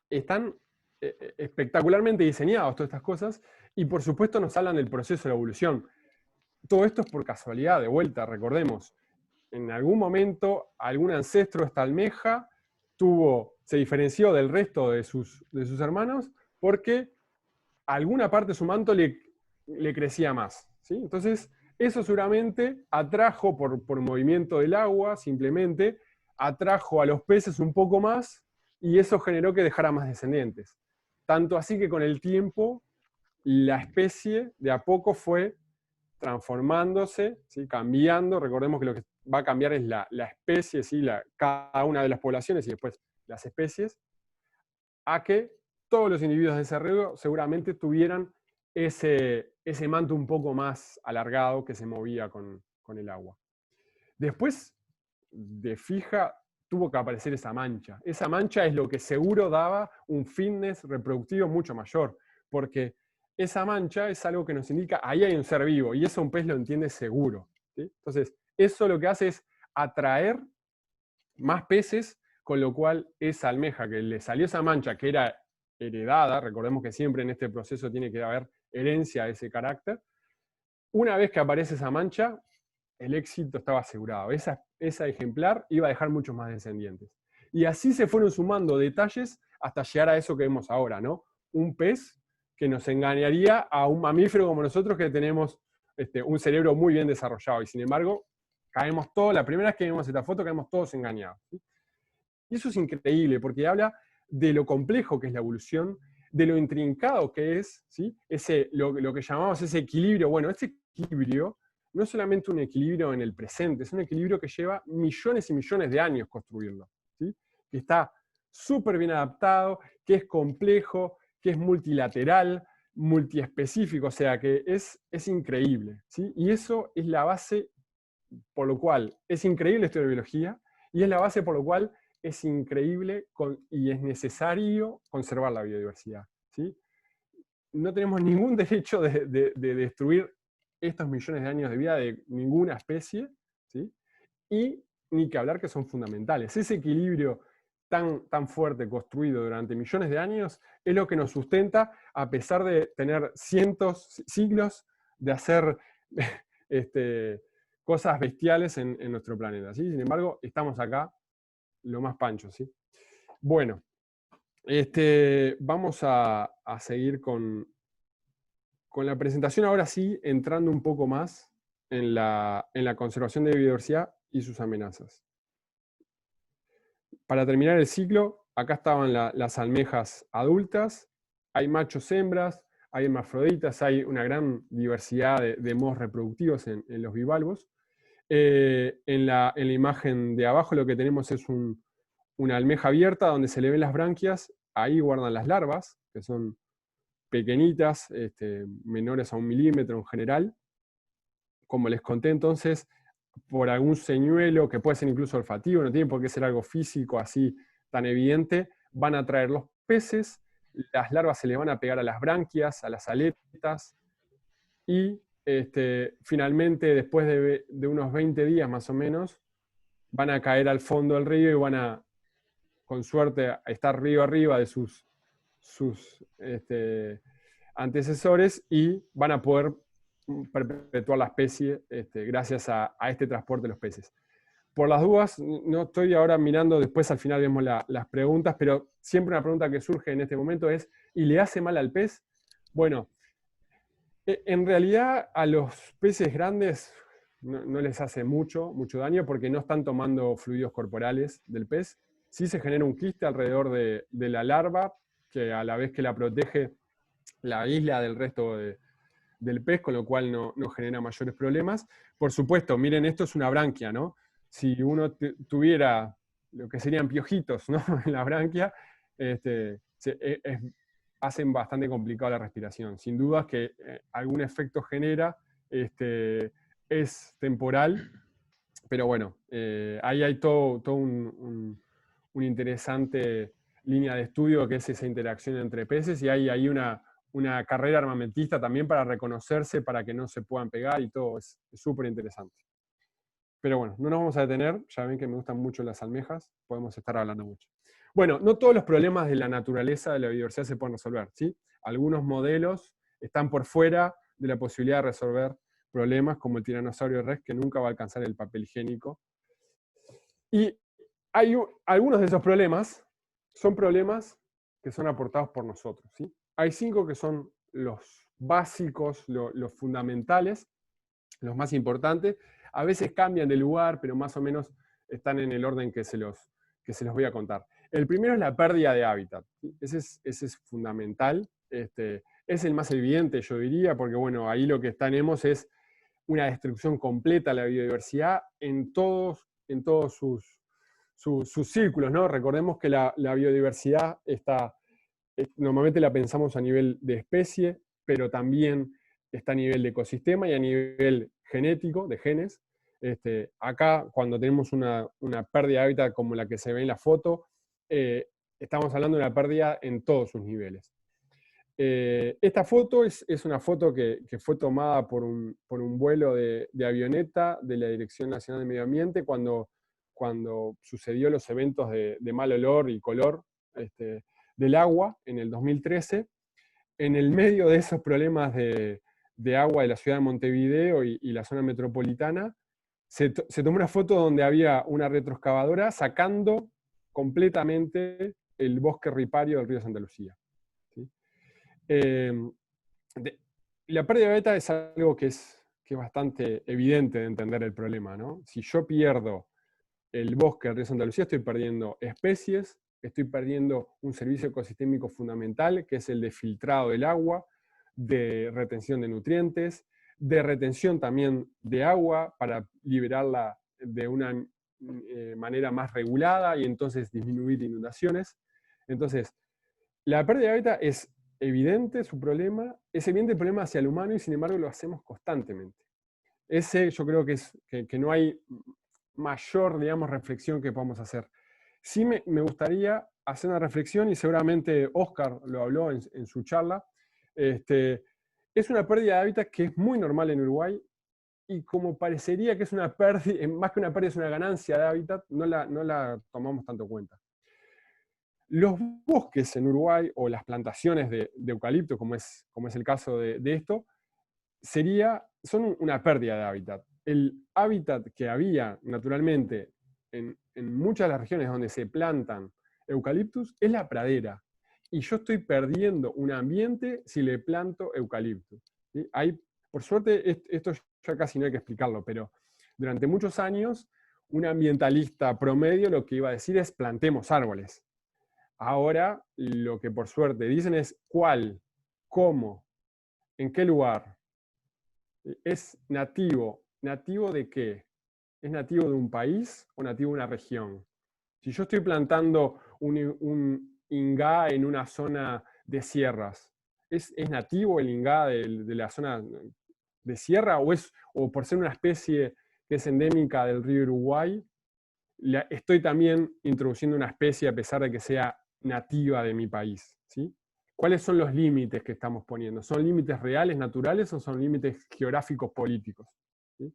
Están espectacularmente diseñados todas estas cosas, y por supuesto nos hablan del proceso de la evolución. Todo esto es por casualidad, de vuelta, recordemos. En algún momento, algún ancestro de esta almeja se diferenció del resto de sus hermanos porque alguna parte de su manto le crecía más. ¿Sí? Entonces, eso seguramente atrajo por movimiento del agua, simplemente, atrajo a los peces un poco más, y eso generó que dejara más descendientes. Tanto así que con el tiempo, la especie de a poco fue transformándose, ¿sí? Cambiando. Recordemos que lo que va a cambiar es la especie, ¿sí? Cada una de las poblaciones y después las especies, a que todos los individuos de ese río seguramente tuvieran ese manto un poco más alargado que se movía con el agua. Después, de fija, tuvo que aparecer esa mancha. Esa mancha es lo que seguro daba un fitness reproductivo mucho mayor, porque esa mancha es algo que nos indica, ahí hay un ser vivo, y eso un pez lo entiende seguro. ¿Sí? Entonces, eso lo que hace es atraer más peces, con lo cual esa almeja que le salió esa mancha, que era heredada, recordemos que siempre en este proceso tiene que haber herencia de ese carácter, una vez que aparece esa mancha, el éxito estaba asegurado. Esa ejemplar iba a dejar muchos más descendientes. Y así se fueron sumando detalles hasta llegar a eso que vemos ahora, ¿no? Un pez que nos engañaría a un mamífero como nosotros, que tenemos un cerebro muy bien desarrollado, y sin embargo, caemos todos, la primera vez que vemos esta foto, caemos todos engañados. ¿Sí? Y eso es increíble, porque habla de lo complejo que es la evolución, de lo intrincado que es, ¿sí? Lo que llamamos ese equilibrio. Bueno, ese equilibrio no es solamente un equilibrio en el presente, es un equilibrio que lleva millones y millones de años construirlo, ¿sí? Que está súper bien adaptado, que es complejo, que es multilateral, multiespecífico, o sea que es increíble, ¿sí? Y eso es la base por lo cual es increíble estudiar biología, y es la base por lo cual es increíble y es necesario conservar la biodiversidad. ¿Sí? No tenemos ningún derecho de destruir estos millones de años de vida de ninguna especie, ¿sí? Y ni que hablar que son fundamentales. Ese equilibrio tan fuerte construido durante millones de años es lo que nos sustenta, a pesar de tener siglos de hacer cosas bestiales en nuestro planeta. ¿Sí? Sin embargo, estamos acá lo más pancho. ¿Sí? Bueno, vamos a seguir con la presentación, ahora sí, entrando un poco más en la conservación de biodiversidad y sus amenazas. Para terminar el ciclo, acá estaban las almejas adultas, hay machos, hembras, hay hermafroditas, hay una gran diversidad de modos reproductivos en los bivalvos. En la imagen de abajo lo que tenemos es una almeja abierta donde se le ven las branquias, ahí guardan las larvas, que son pequeñitas, menores a 1 milímetro en general. Como les conté entonces, por algún señuelo, que puede ser incluso olfativo, no tiene por qué ser algo físico así tan evidente, van a traer los peces, las larvas se le van a pegar a las branquias, a las aletas, y finalmente, después de unos 20 días más o menos, van a caer al fondo del río y van a, con suerte, estar río arriba de sus antecesores y van a poder perpetuar la especie gracias a este transporte de los peces. Por las dudas, no estoy ahora mirando, después al final vemos las preguntas, pero siempre una pregunta que surge en este momento es, ¿y le hace mal al pez? Bueno, en realidad a los peces grandes no les hace mucho daño porque no están tomando fluidos corporales del pez. Sí se genera un quiste alrededor de la larva, que a la vez que la protege, la aísla del resto del pez, con lo cual no genera mayores problemas. Por supuesto, miren, esto es una branquia, ¿no? Si uno tuviera lo que serían piojitos, ¿no? en la branquia, hacen bastante complicado la respiración. Sin dudas que algún efecto genera, es temporal, pero bueno, ahí hay todo un interesante línea de estudio que es esa interacción entre peces, y hay una carrera armamentista también para reconocerse, para que no se puedan pegar y todo, es súper interesante. Pero bueno, no nos vamos a detener, ya ven que me gustan mucho las almejas, podemos estar hablando mucho. Bueno, no todos los problemas de la naturaleza, de la biodiversidad se pueden resolver, ¿sí? Algunos modelos están por fuera de la posibilidad de resolver problemas, como el tiranosaurio rex, que nunca va a alcanzar el papel higiénico. Y algunos de esos problemas son problemas que son aportados por nosotros, ¿sí? Hay 5 que son los básicos, los fundamentales, los más importantes. A veces cambian de lugar, pero más o menos están en el orden que se los voy a contar. El primero es la pérdida de hábitat. Ese es fundamental. Es el más evidente, yo diría, porque bueno, ahí lo que tenemos es una destrucción completa de la biodiversidad en todos sus círculos, ¿no? Recordemos que la biodiversidad normalmente la pensamos a nivel de especie, pero también está a nivel de ecosistema y a nivel genético, de genes. Acá, cuando tenemos una pérdida de hábitat como la que se ve en la foto, estamos hablando de una pérdida en todos sus niveles. Esta foto es una foto que fue tomada por un vuelo de avioneta de la Dirección Nacional de Medio Ambiente cuando sucedió los eventos de mal olor y color del agua en el 2013. En el medio de esos problemas de agua de la ciudad de Montevideo y la zona metropolitana, se tomó una foto donde había una retroexcavadora sacando completamente el bosque ripario del río Santa Lucía. ¿Sí? La pérdida de hábitat es algo que es bastante evidente de entender el problema, ¿no? Si yo pierdo el bosque del río Santa Lucía, estoy perdiendo especies, estoy perdiendo un servicio ecosistémico fundamental, que es el de filtrado del agua, de retención de nutrientes, de retención también de agua para liberarla de una manera más regulada y entonces disminuir inundaciones. Entonces, la pérdida de hábitat es evidente su problema, es evidente el problema hacia el humano y sin embargo lo hacemos constantemente. Ese yo creo que no hay mayor, digamos, reflexión que podamos hacer. Sí me gustaría hacer una reflexión, y seguramente Oscar lo habló en su charla. Es una pérdida de hábitat que es muy normal en Uruguay, y como parecería que es una pérdida, más que una pérdida es una ganancia de hábitat, no la tomamos tanto cuenta. Los bosques en Uruguay, o las plantaciones de eucalipto, como es el caso de esto, son una pérdida de hábitat. El hábitat que había naturalmente en muchas de las regiones donde se plantan eucaliptus es la pradera. Y yo estoy perdiendo un ambiente si le planto eucaliptus. ¿Sí? Por suerte, esto ya casi no hay que explicarlo, pero durante muchos años, un ambientalista promedio lo que iba a decir es plantemos árboles. Ahora, lo que por suerte dicen es cuál, cómo, en qué lugar. ¿Es nativo? ¿Nativo de qué? ¿Es nativo de un país o nativo de una región? Si yo estoy plantando un ingá en una zona de sierras, ¿es nativo el ingá de la zona de sierra o por ser una especie que es endémica del río Uruguay. Estoy también introduciendo una especie a pesar de que sea nativa de mi país, ¿sí? ¿Cuáles son los límites que estamos poniendo? ¿Son límites reales, naturales, o son límites geográficos políticos? ¿Sí?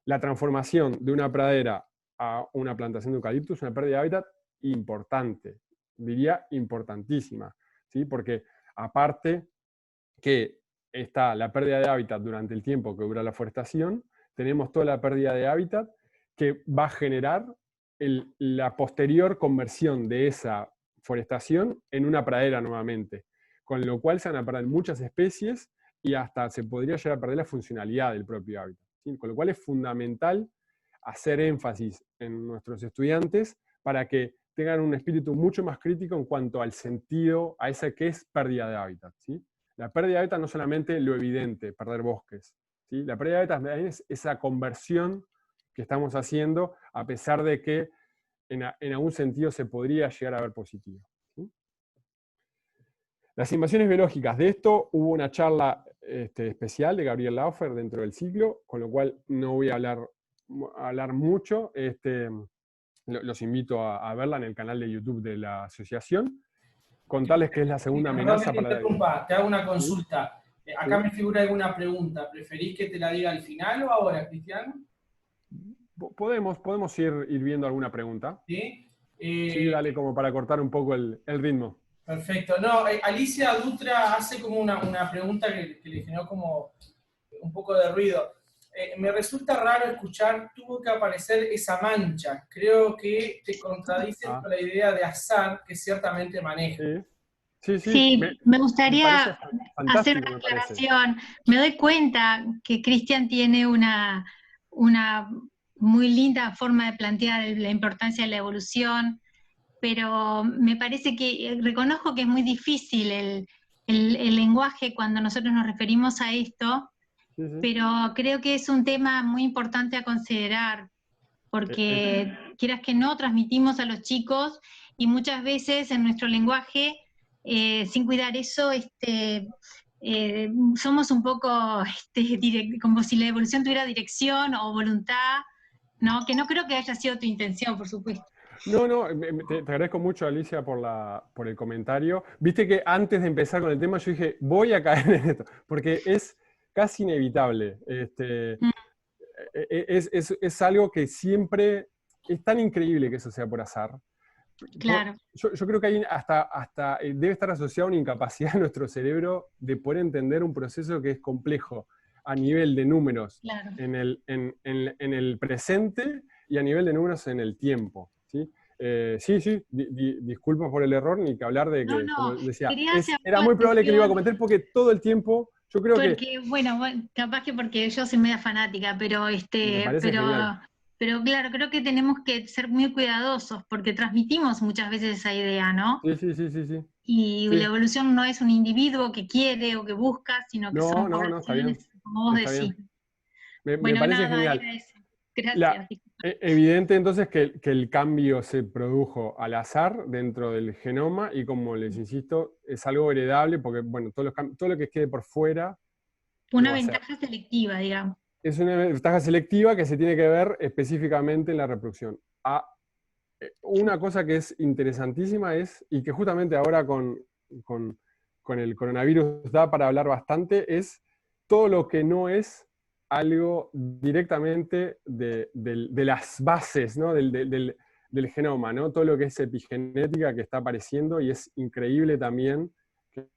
La transformación de una pradera a una plantación de eucalipto es una pérdida de hábitat importante, diría importantísima, ¿sí? Porque aparte que está la pérdida de hábitat durante el tiempo que dura la forestación, tenemos toda la pérdida de hábitat que va a generar la posterior conversión de esa forestación en una pradera nuevamente, con lo cual se van a perder muchas especies y hasta se podría llegar a perder la funcionalidad del propio hábitat, ¿sí? Con lo cual es fundamental hacer énfasis en nuestros estudiantes para que tengan un espíritu mucho más crítico en cuanto al sentido, a esa que es pérdida de hábitat, ¿sí? La pérdida de hábitat no solamente lo evidente, perder bosques, ¿sí? La pérdida de hábitat es esa conversión que estamos haciendo, a pesar de que en algún sentido se podría llegar a ver positivo, ¿sí? Las invasiones biológicas. De esto hubo una charla especial de Gabriel Laufer dentro del ciclo, con lo cual no voy a hablar mucho. Los invito a verla en el canal de YouTube de la asociación. Contarles que es la segunda amenaza para la... Te hago una consulta. Acá ¿Sí? me figura alguna pregunta. ¿Preferís que te la diga al final o ahora, Cristian? Podemos ir viendo alguna pregunta. ¿Sí? Sí, dale, como para cortar un poco el ritmo. Perfecto. No, Alicia Dutra hace como una pregunta que le generó como un poco de ruido. Me resulta raro escuchar, tuvo que aparecer esa mancha. Creo que te contradices con la idea de azar que ciertamente maneja. Sí, me gustaría hacer fantástico, una aclaración. Me doy cuenta que Cristian tiene una muy linda forma de plantear la importancia de la evolución, pero me parece que reconozco que es muy difícil el lenguaje cuando nosotros nos referimos a esto, pero creo que es un tema muy importante a considerar, porque quieras que no, transmitimos a los chicos y muchas veces en nuestro lenguaje, sin cuidar eso, somos un poco como si la evolución tuviera dirección o voluntad, ¿no? Que no creo que haya sido tu intención, por supuesto. No, te agradezco mucho, Alicia, por el comentario. Viste que antes de empezar con el tema yo dije, voy a caer en esto, porque es casi inevitable. Es algo que siempre, es tan increíble que eso sea por azar. Claro. Yo creo que hay hasta debe estar asociado a una incapacidad de nuestro cerebro de poder entender un proceso que es complejo a nivel de números, claro, en el presente y a nivel de números en el tiempo, ¿sí? Disculpa por el error, ni que hablar de que, no, como decía, era muy probable que lo iba a cometer porque todo el tiempo, yo creo porque, bueno, capaz que porque yo soy media fanática, pero pero claro, creo que tenemos que ser muy cuidadosos porque transmitimos muchas veces esa idea, ¿no? Sí. Y la evolución no es un individuo que quiere o que busca, sino que son poblaciones, como vos decís. Me parece genial. Gracias. Evidente entonces que el cambio se produjo al azar dentro del genoma y, como les insisto, es algo heredable porque, bueno, todo lo que quede por fuera... Una ventaja selectiva, digamos. Es una ventaja selectiva que se tiene que ver específicamente en la reproducción. Una cosa que es interesantísima y que justamente ahora con el coronavirus da para hablar bastante, es todo lo que no es algo directamente de las bases, ¿no? del genoma, ¿no? Todo lo que es epigenética que está apareciendo, y es increíble también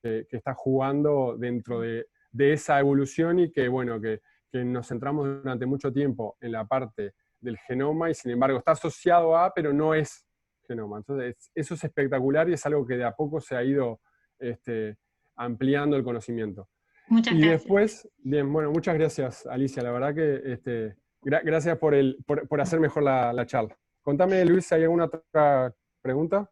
que está jugando dentro de esa evolución, y que, bueno, que nos centramos durante mucho tiempo en la parte del genoma y sin embargo está asociado a, pero no es genoma. Entonces eso es espectacular y es algo que de a poco se ha ido ampliando el conocimiento. Muchas gracias. Y después, bien, bueno, muchas gracias, Alicia, la verdad que gracias por hacer mejor la charla. Contame, Luis, ¿hay alguna otra pregunta?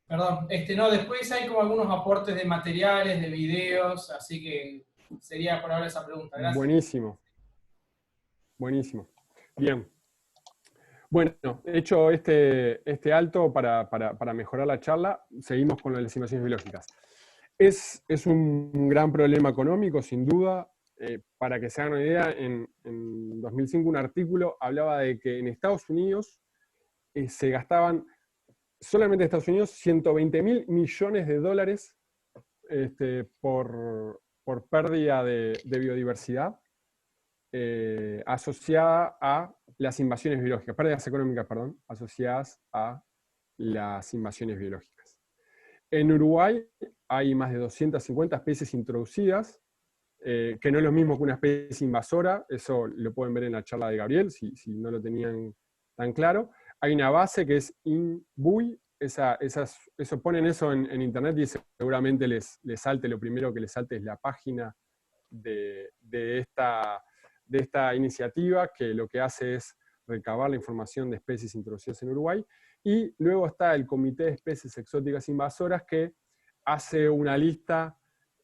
Perdón, no, después hay como algunos aportes de materiales, de videos, así que sería por ahora esa pregunta. Gracias. Buenísimo. Bien. Bueno, hecho este alto para mejorar la charla, seguimos con las estimaciones biológicas. Es un gran problema económico, sin duda. para que se hagan una idea, en 2005 un artículo hablaba de que en Estados Unidos se gastaban, solamente en Estados Unidos, 120.000 millones de dólares por pérdida de biodiversidad asociada a las invasiones biológicas, pérdidas económicas, perdón, asociadas a las invasiones biológicas. En Uruguay hay más de 250 especies introducidas, que no es lo mismo que una especie invasora, eso lo pueden ver en la charla de Gabriel, si no lo tenían tan claro. Hay una base que es INBUI, eso ponen eso en internet y seguramente les salte, lo primero que les salte es la página de esta iniciativa, que lo que hace es recabar la información de especies introducidas en Uruguay, y luego está el Comité de Especies Exóticas Invasoras, que hace una lista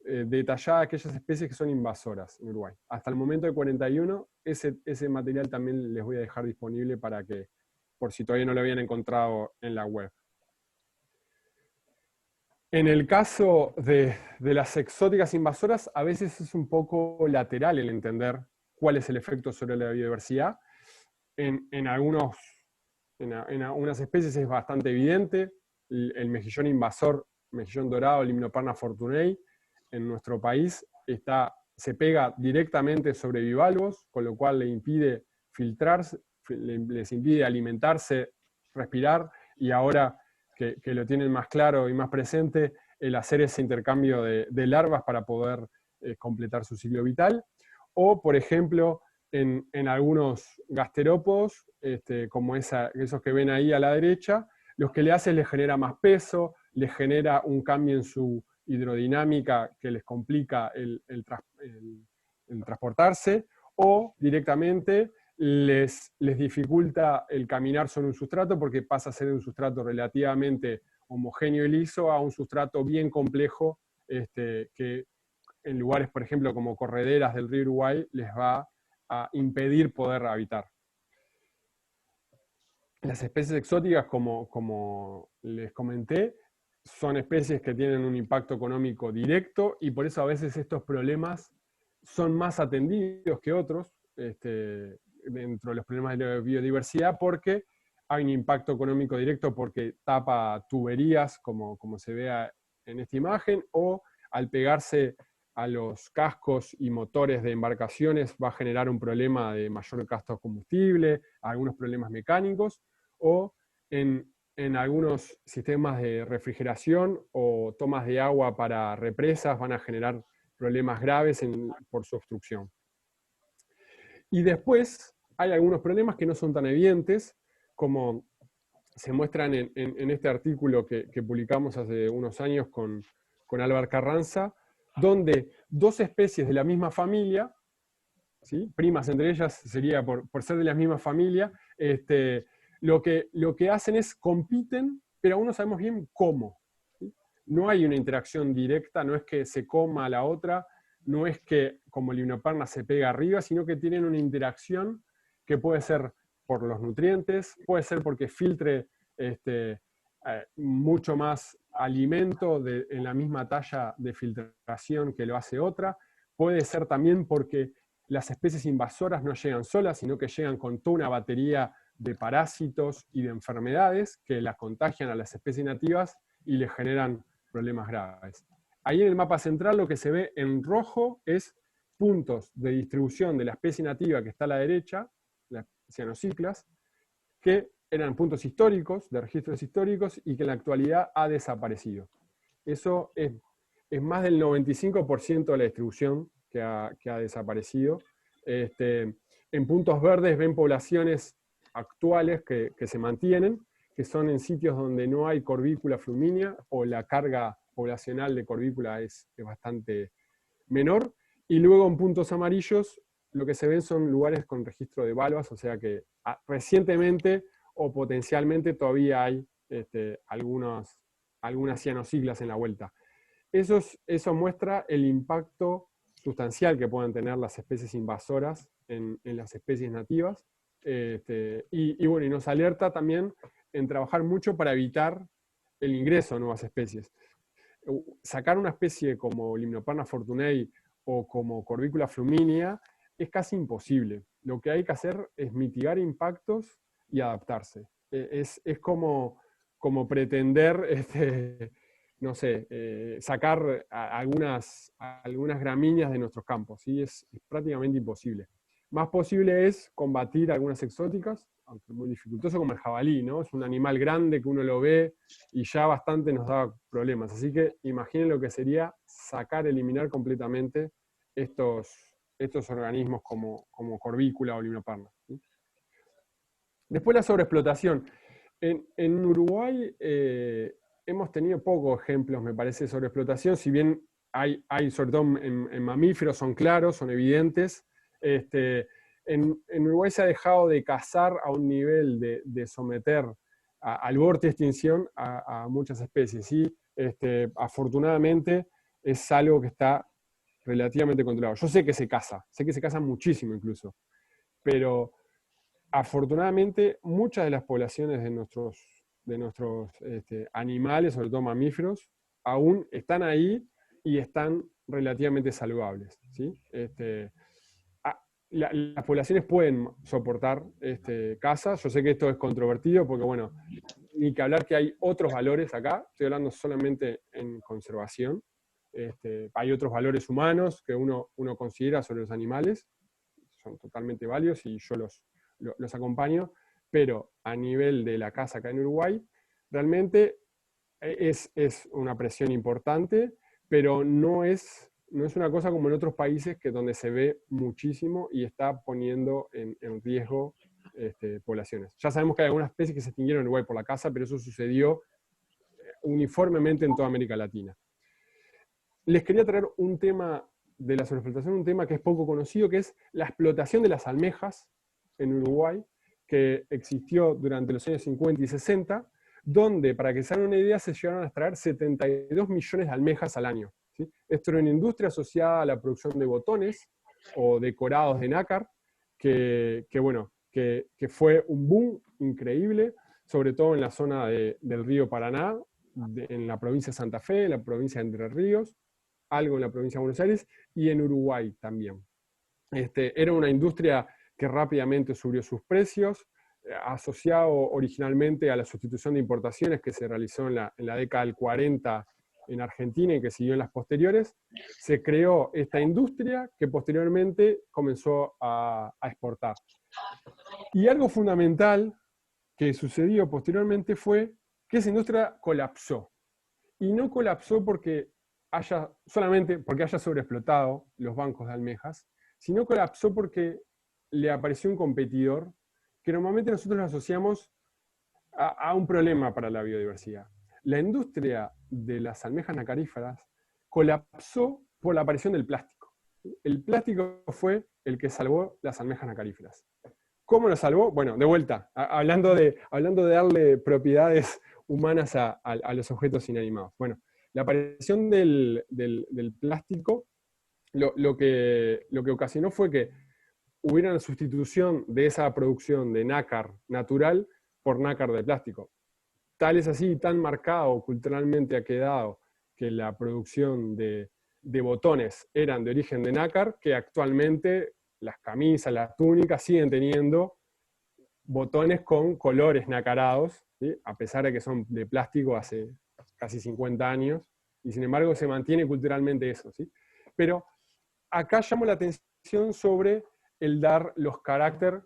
detallada de aquellas especies que son invasoras en Uruguay. Hasta el momento de 41, ese material también les voy a dejar disponible para que, por si todavía no lo habían encontrado en la web. En el caso de las exóticas invasoras, a veces es un poco lateral el entender cuál es el efecto sobre la biodiversidad. En algunas especies es bastante evidente. El mejillón invasor, mejillón dorado, Limnoparna fortunei, en nuestro país se pega directamente sobre bivalvos, con lo cual le impide filtrarse, les impide alimentarse, respirar, y ahora que lo tienen más claro y más presente, el hacer ese intercambio de larvas para poder completar su ciclo vital. O, por ejemplo, en algunos gasterópodos, como esos que ven ahí a la derecha, los que le hacen les genera más peso, les genera un cambio en su hidrodinámica que les complica el transportarse, o directamente les dificulta el caminar sobre un sustrato, porque pasa a ser un sustrato relativamente homogéneo y liso a un sustrato bien complejo, que en lugares, por ejemplo, como correderas del río Uruguay, les va a impedir poder habitar. Las especies exóticas, como les comenté, son especies que tienen un impacto económico directo, y por eso a veces estos problemas son más atendidos que otros, dentro de los problemas de la biodiversidad, porque hay un impacto económico directo porque tapa tuberías, como se ve en esta imagen, o al pegarse a los cascos y motores de embarcaciones va a generar un problema de mayor gasto de combustible, algunos problemas mecánicos, o en algunos sistemas de refrigeración o tomas de agua para represas van a generar problemas graves por su obstrucción. Y después hay algunos problemas que no son tan evidentes, como se muestran en este artículo que publicamos hace unos años con Álvaro Carranza, donde dos especies de la misma familia, ¿sí?, primas entre ellas, sería por ser de la misma familia, lo que hacen es compiten, pero aún no sabemos bien cómo. ¿Sí? No hay una interacción directa, no es que se coma a la otra, no es que como Limnoparna se pega arriba, sino que tienen una interacción que puede ser por los nutrientes, puede ser porque filtre mucho más alimento en la misma talla de filtración que lo hace otra, puede ser también porque las especies invasoras no llegan solas, sino que llegan con toda una batería de parásitos y de enfermedades que las contagian a las especies nativas y les generan problemas graves. Ahí en el mapa central lo que se ve en rojo es puntos de distribución de la especie nativa que está a la derecha, las cianociclas, que eran puntos históricos, de registros históricos, y que en la actualidad ha desaparecido. Eso es más del 95% de la distribución que ha desaparecido. En puntos verdes ven poblaciones actuales que se mantienen, que son en sitios donde no hay corvícula flumínea o la carga poblacional de corvícula es bastante menor. Y luego en puntos amarillos lo que se ven son lugares con registro de valvas, o sea que recientemente o potencialmente todavía hay algunas cianociclas en la vuelta. Eso muestra el impacto sustancial que puedan tener las especies invasoras en las especies nativas. Y nos alerta también en trabajar mucho para evitar el ingreso de nuevas especies. Sacar una especie como Limnoparna fortunei o como Corbicula fluminea, es casi imposible. Lo que hay que hacer es mitigar impactos y adaptarse. Es como pretender, no sé, sacar algunas gramíneas de nuestros campos, ¿sí? Es prácticamente imposible. Más posible es combatir algunas exóticas, aunque muy dificultoso, como el jabalí, ¿no? Es un animal grande que uno lo ve y ya bastante nos da problemas. Así que imaginen lo que sería eliminar completamente estos organismos como Corbicula o Limnoparna, ¿sí? Después la sobreexplotación. En Uruguay hemos tenido pocos ejemplos, me parece, de sobreexplotación, si bien hay sobre todo en mamíferos, son claros, son evidentes. En Uruguay se ha dejado de cazar a un nivel de someter al borde de extinción a muchas especies. ¿Sí? Afortunadamente es algo que está relativamente controlado. Yo sé que se caza muchísimo incluso, pero afortunadamente muchas de las poblaciones de nuestros animales, sobre todo mamíferos, aún están ahí y están relativamente saludables, ¿sí? Las poblaciones pueden soportar caza. Yo sé que esto es controvertido porque, bueno, ni que hablar que hay otros valores acá, estoy hablando solamente en conservación. Hay otros valores humanos que uno considera sobre los animales, son totalmente válidos y yo los acompaño, pero a nivel de la caza acá en Uruguay, realmente es una presión importante, pero no es una cosa como en otros países donde se ve muchísimo y está poniendo en riesgo poblaciones. Ya sabemos que hay algunas especies que se extinguieron en Uruguay por la caza, pero eso sucedió uniformemente en toda América Latina. Les quería traer un tema de la sobreexplotación, un tema que es poco conocido, que es la explotación de las almejas en Uruguay, que existió durante los años 50 y 60, donde, para que se hagan una idea, se llegaron a extraer 72 millones de almejas al año, ¿sí? Esto era una industria asociada a la producción de botones o decorados de nácar, que fue un boom increíble, sobre todo en la zona del río Paraná, en la provincia de Santa Fe, en la provincia de Entre Ríos, algo en la provincia de Buenos Aires, y en Uruguay también. Era una industria que rápidamente subió sus precios, asociado originalmente a la sustitución de importaciones que se realizó en la década del 40 en Argentina y que siguió en las posteriores. Se creó esta industria que posteriormente comenzó a exportar. Y algo fundamental que sucedió posteriormente fue que esa industria colapsó. Y no colapsó solamente porque haya sobreexplotado los bancos de almejas, sino colapsó porque le apareció un competidor que normalmente nosotros lo asociamos a un problema para la biodiversidad. La industria de las almejas nacaríferas colapsó por la aparición del plástico. El plástico fue el que salvó las almejas nacaríferas. ¿Cómo lo salvó? Bueno, de vuelta, hablando de darle propiedades humanas a los objetos inanimados. Bueno, la aparición del plástico lo que ocasionó fue que hubiera una sustitución de esa producción de nácar natural por nácar de plástico. Tal es así, tan marcado culturalmente ha quedado que la producción de botones eran de origen de nácar, que actualmente las camisas, las túnicas siguen teniendo botones con colores nacarados, ¿sí? A pesar de que son de plástico hace casi 50 años, y sin embargo se mantiene culturalmente eso, ¿sí? Pero acá llamo la atención sobre el dar los carácter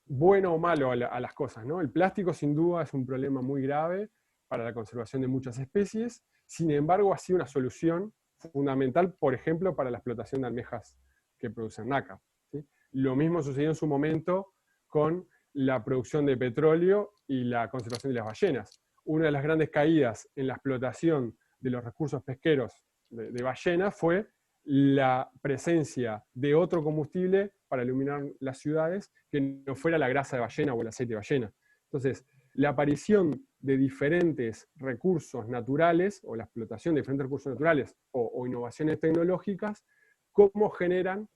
bueno o malo a las cosas, ¿no? El plástico sin duda es un problema muy grave para la conservación de muchas especies, sin embargo ha sido una solución fundamental, por ejemplo, para la explotación de almejas que producen nácar, ¿sí? Lo mismo sucedió en su momento con la producción de petróleo y la conservación de las ballenas. Una de las grandes caídas en la explotación de los recursos pesqueros de ballenas fue la presencia de otro combustible para iluminar las ciudades que no fuera la grasa de ballena o el aceite de ballena. Entonces, la aparición de diferentes recursos naturales, o la explotación de diferentes recursos naturales, o innovaciones tecnológicas, cómo generan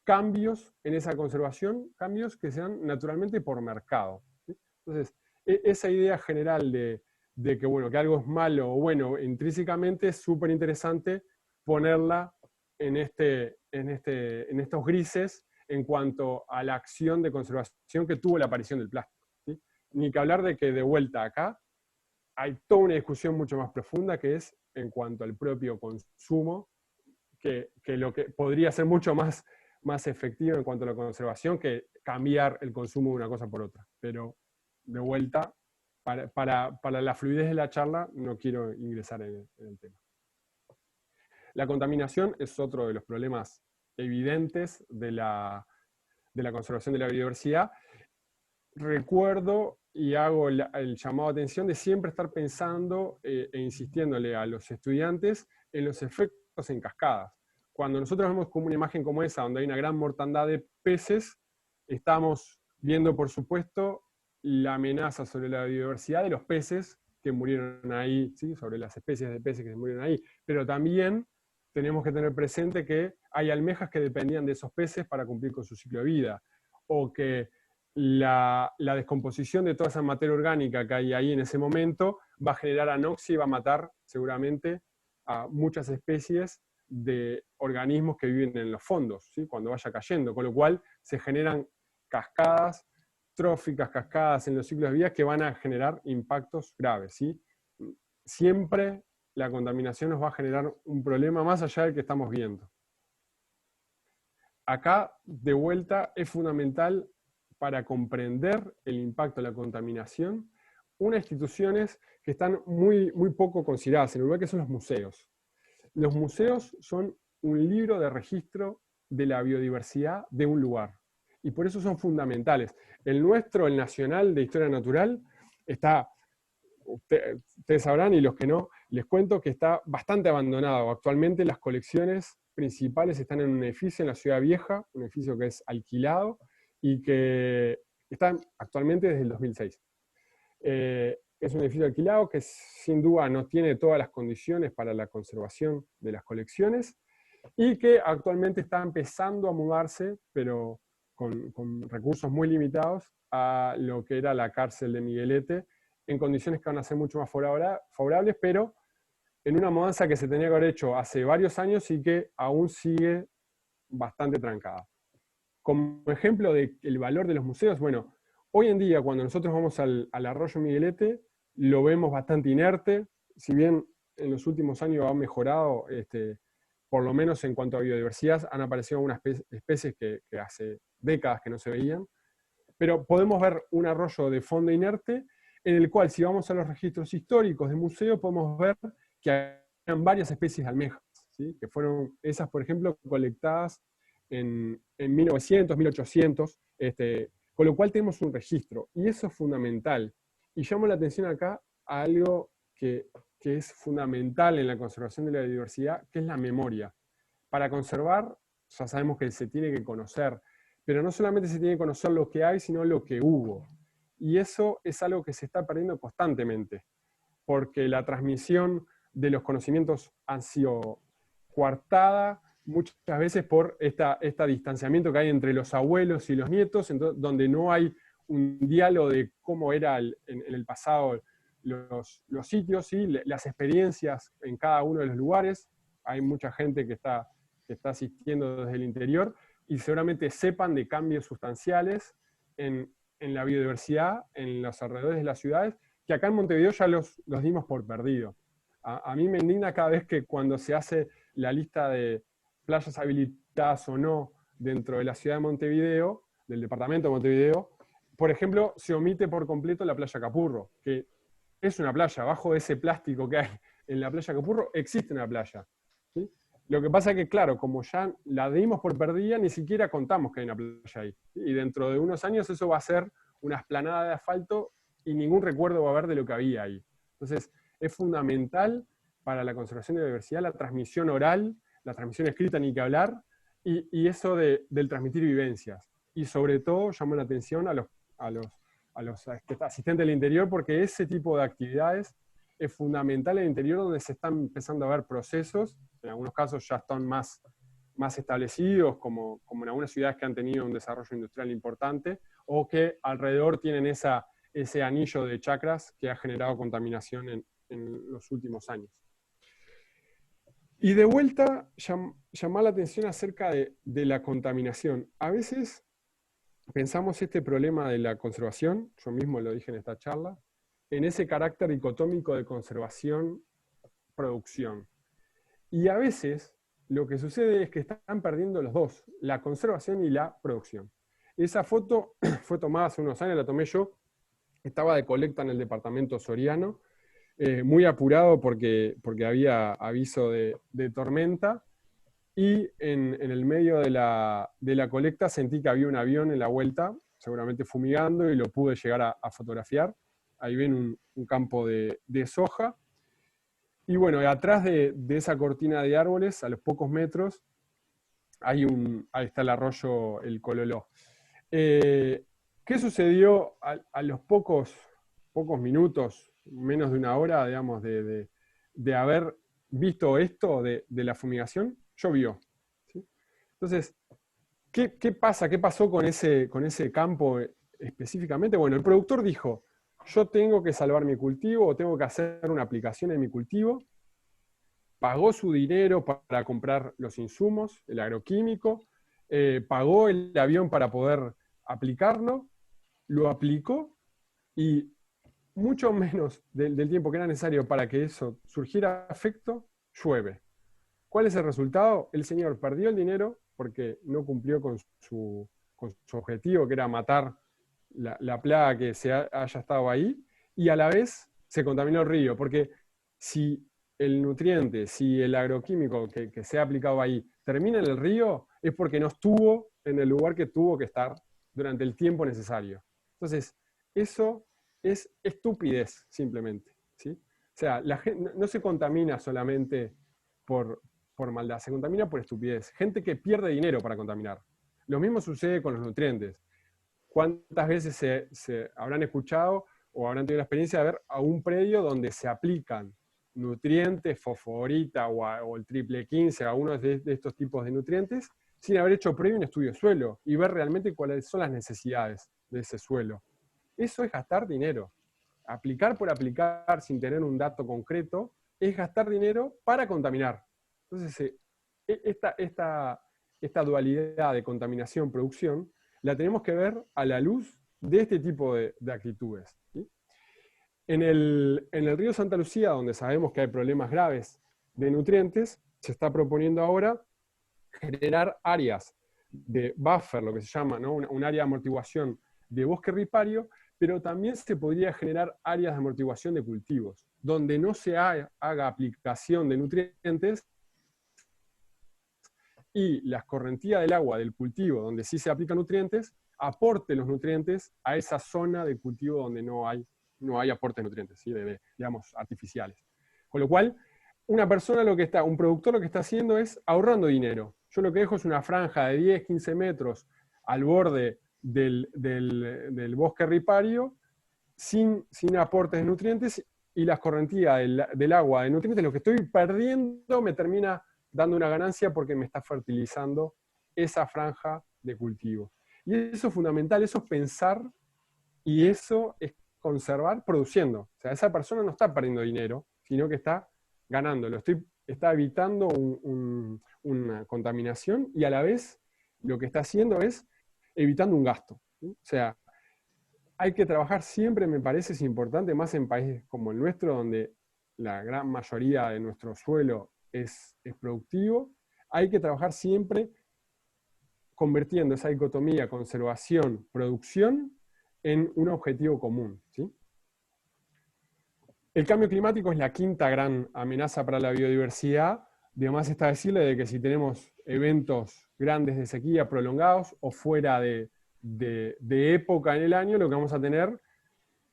cambios en esa conservación, cambios que se dan naturalmente por mercado, ¿sí? Entonces, esa idea general de que algo es malo o bueno intrínsecamente es súper interesante ponerla en estos grises en cuanto a la acción de conservación que tuvo la aparición del plástico, ¿sí? Ni que hablar de que de vuelta acá hay toda una discusión mucho más profunda que es en cuanto al propio consumo, que lo que podría ser mucho más efectivo en cuanto a la conservación que cambiar el consumo de una cosa por otra. Pero de vuelta, para la fluidez de la charla, no quiero ingresar en el tema. La contaminación es otro de los problemas evidentes de la conservación de la biodiversidad. Recuerdo y hago el llamado de atención de siempre estar pensando e insistiéndole a los estudiantes en los efectos en cascadas. Cuando nosotros vemos como una imagen como esa, donde hay una gran mortandad de peces, estamos viendo, por supuesto, la amenaza sobre la biodiversidad de los peces que murieron ahí, ¿sí? Sobre las especies de peces que murieron ahí, pero también tenemos que tener presente que hay almejas que dependían de esos peces para cumplir con su ciclo de vida, o que la descomposición de toda esa materia orgánica que hay ahí en ese momento va a generar anoxia y va a matar seguramente a muchas especies de organismos que viven en los fondos, ¿sí? Cuando vaya cayendo, con lo cual se generan cascadas tróficas, cascadas en los ciclos de vida que van a generar impactos graves, ¿sí? Siempre la contaminación nos va a generar un problema más allá del que estamos viendo. Acá, de vuelta, es fundamental para comprender el impacto de la contaminación unas instituciones que están muy poco consideradas en Uruguay, que son los museos. Los museos son un libro de registro de la biodiversidad de un lugar, y por eso son fundamentales. El nuestro, el Nacional de Historia Natural, está, ustedes sabrán, y los que no, les cuento que está bastante abandonado. Actualmente las colecciones principales están en un edificio en la Ciudad Vieja, un edificio que es alquilado, y que está actualmente desde el 2006. Es un edificio alquilado que sin duda no tiene todas las condiciones para la conservación de las colecciones, y que actualmente está empezando a mudarse, pero con recursos muy limitados, a lo que era la cárcel de Miguelete, en condiciones que van a ser mucho más favorables, pero en una mudanza que se tenía que haber hecho hace varios años y que aún sigue bastante trancada. Como ejemplo del valor de los museos, bueno, hoy en día cuando nosotros vamos al arroyo Miguelete, lo vemos bastante inerte, si bien en los últimos años ha mejorado, por lo menos en cuanto a biodiversidad, han aparecido algunas especies que hace décadas que no se veían, pero podemos ver un arroyo de fondo inerte, en el cual si vamos a los registros históricos del museo, podemos ver que hay varias especies de almejas, ¿sí? Que fueron esas, por ejemplo, colectadas en 1900, 1800, con lo cual tenemos un registro, y eso es fundamental. Y llamo la atención acá a algo que es fundamental en la conservación de la biodiversidad, que es la memoria. Para conservar, ya sabemos que se tiene que conocer, pero no solamente se tiene que conocer lo que hay, sino lo que hubo. Y eso es algo que se está perdiendo constantemente, porque la transmisión de los conocimientos ha sido coartada muchas veces por este distanciamiento que hay entre los abuelos y los nietos, donde no hay un diálogo de cómo era en el pasado los sitios, ¿sí? Las experiencias en cada uno de los lugares. Hay mucha gente que está asistiendo desde el interior y seguramente sepan de cambios sustanciales en la biodiversidad, en los alrededores de las ciudades, que acá en Montevideo ya los dimos por perdido. A mí me indigna cada vez que cuando se hace la lista de playas habilitadas o no dentro de la ciudad de Montevideo, del departamento de Montevideo, por ejemplo, se omite por completo la playa Capurro, que es una playa. Abajo de ese plástico que hay en la playa Capurro existe una playa, ¿sí? Lo que pasa es que, claro, como ya la dimos por perdida, ni siquiera contamos que hay una playa ahí. Y dentro de unos años eso va a ser una esplanada de asfalto y ningún recuerdo va a haber de lo que había ahí. Entonces, es fundamental para la conservación de la biodiversidad la transmisión oral, la transmisión escrita, ni que hablar, y eso del transmitir vivencias. Y sobre todo, llamo la atención a los asistentes del interior, porque ese tipo de actividades es fundamental en el interior, donde se están empezando a ver procesos, en algunos casos ya están más establecidos, como en algunas ciudades que han tenido un desarrollo industrial importante, o que alrededor tienen ese anillo de chacras que ha generado contaminación en los últimos años. Y de vuelta, llamar la atención acerca de la contaminación. A veces pensamos este problema de la conservación, yo mismo lo dije en esta charla, en ese carácter dicotómico de conservación-producción. Y a veces lo que sucede es que están perdiendo los dos, la conservación y la producción. Esa foto fue tomada hace unos años, la tomé yo, estaba de colecta en el departamento Soriano, muy apurado porque había aviso de tormenta, y en el medio de la colecta sentí que había un avión en la vuelta, seguramente fumigando, y lo pude llegar a fotografiar. Ahí ven un campo de soja. Y bueno, atrás de esa cortina de árboles, a los pocos metros, ahí está el arroyo El Cololó. ¿Qué sucedió a los pocos minutos, menos de una hora, digamos, de haber visto esto de la fumigación? Llovió, ¿sí? Entonces, ¿qué pasa? ¿Qué pasó con ese campo específicamente? Bueno, el productor dijo, yo tengo que salvar mi cultivo, o tengo que hacer una aplicación en mi cultivo, pagó su dinero para comprar los insumos, el agroquímico, pagó el avión para poder aplicarlo, lo aplicó, y mucho menos del tiempo que era necesario para que eso surgiera efecto, llueve. ¿Cuál es el resultado? El señor perdió el dinero porque no cumplió con su objetivo, que era matar la plaga que haya estado ahí, y a la vez se contaminó el río, porque si el nutriente, si el agroquímico que se ha aplicado ahí termina en el río, es porque no estuvo en el lugar que tuvo que estar durante el tiempo necesario. Entonces, eso es estupidez, simplemente, ¿sí? O sea, la gente no se contamina solamente por maldad, se contamina por estupidez. Gente que pierde dinero para contaminar. Lo mismo sucede con los nutrientes. ¿Cuántas veces se habrán escuchado o habrán tenido la experiencia de ver a un predio donde se aplican nutrientes, fosforita o el triple 15, algunos de estos tipos de nutrientes, sin haber hecho previo un estudio de suelo y ver realmente cuáles son las necesidades de ese suelo? Eso es gastar dinero. Aplicar por aplicar sin tener un dato concreto es gastar dinero para contaminar. Entonces, esta dualidad de contaminación-producción la tenemos que ver a la luz de este tipo de actitudes, ¿sí? En el río Santa Lucía, donde sabemos que hay problemas graves de nutrientes, se está proponiendo ahora generar áreas de buffer, lo que se llama, ¿no? un área de amortiguación de bosque ripario, pero también se podría generar áreas de amortiguación de cultivos, donde no se haga aplicación de nutrientes, y la escorrentía del agua del cultivo, donde sí se aplican nutrientes, aporte los nutrientes a esa zona de cultivo donde no hay aporte de nutrientes, ¿sí? Digamos, artificiales. Con lo cual, un productor lo que está haciendo es ahorrando dinero. Yo lo que dejo es una franja de 10, 15 metros al borde del bosque ripario, sin aportes de nutrientes, y la escorrentía del agua de nutrientes, lo que estoy perdiendo me termina dando una ganancia porque me está fertilizando esa franja de cultivo. Y eso es fundamental, eso es pensar, y eso es conservar produciendo. O sea, esa persona no está perdiendo dinero, sino que está ganándolo. Está evitando una contaminación, y a la vez lo que está haciendo es evitando un gasto, ¿sí? O sea, hay que trabajar siempre, me parece, es importante, más en países como el nuestro, donde la gran mayoría de nuestro suelo es productivo. Hay que trabajar siempre convirtiendo esa dicotomía conservación-producción en un objetivo común, ¿sí? El cambio climático es la quinta gran amenaza para la biodiversidad. Además está decirle de que si tenemos eventos grandes de sequía prolongados o fuera de época en el año, lo que vamos a tener,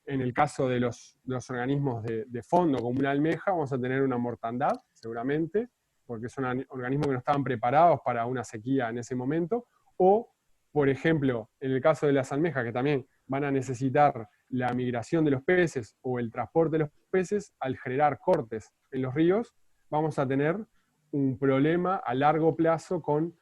en el caso de los organismos de fondo, como una almeja, vamos a tener una mortandad, seguramente, porque son organismos que no estaban preparados para una sequía en ese momento. O, por ejemplo, en el caso de las almejas, que también van a necesitar la migración de los peces o el transporte de los peces, al generar cortes en los ríos, vamos a tener un problema a largo plazo con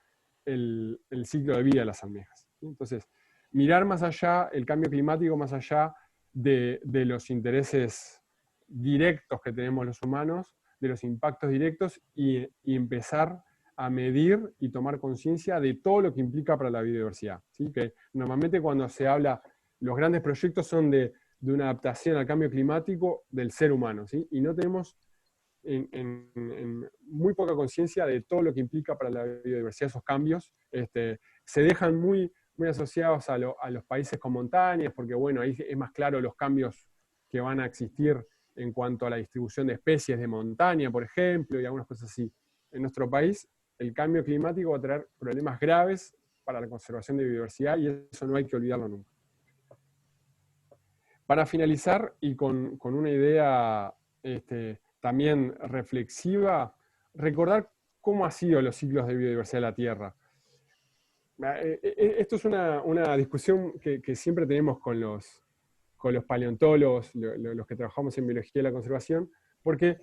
el ciclo de vida de las almejas. Entonces, mirar más allá, el cambio climático más allá de los intereses directos que tenemos los humanos, de los impactos directos y empezar a medir y tomar conciencia de todo lo que implica para la biodiversidad, ¿sí? Que normalmente cuando se habla, los grandes proyectos son de una adaptación al cambio climático del ser humano, ¿sí? Y no tenemos en muy poca conciencia de todo lo que implica para la biodiversidad esos cambios. Se dejan muy asociados a los países con montañas, porque bueno, ahí es más claro los cambios que van a existir en cuanto a la distribución de especies de montaña, por ejemplo, y algunas cosas así. En nuestro país, el cambio climático va a traer problemas graves para la conservación de biodiversidad y eso no hay que olvidarlo nunca. Para finalizar, y con una idea también reflexiva, recordar cómo han sido los ciclos de biodiversidad de la Tierra. Esto es una discusión que siempre tenemos con los paleontólogos, los que trabajamos en biología de la conservación, porque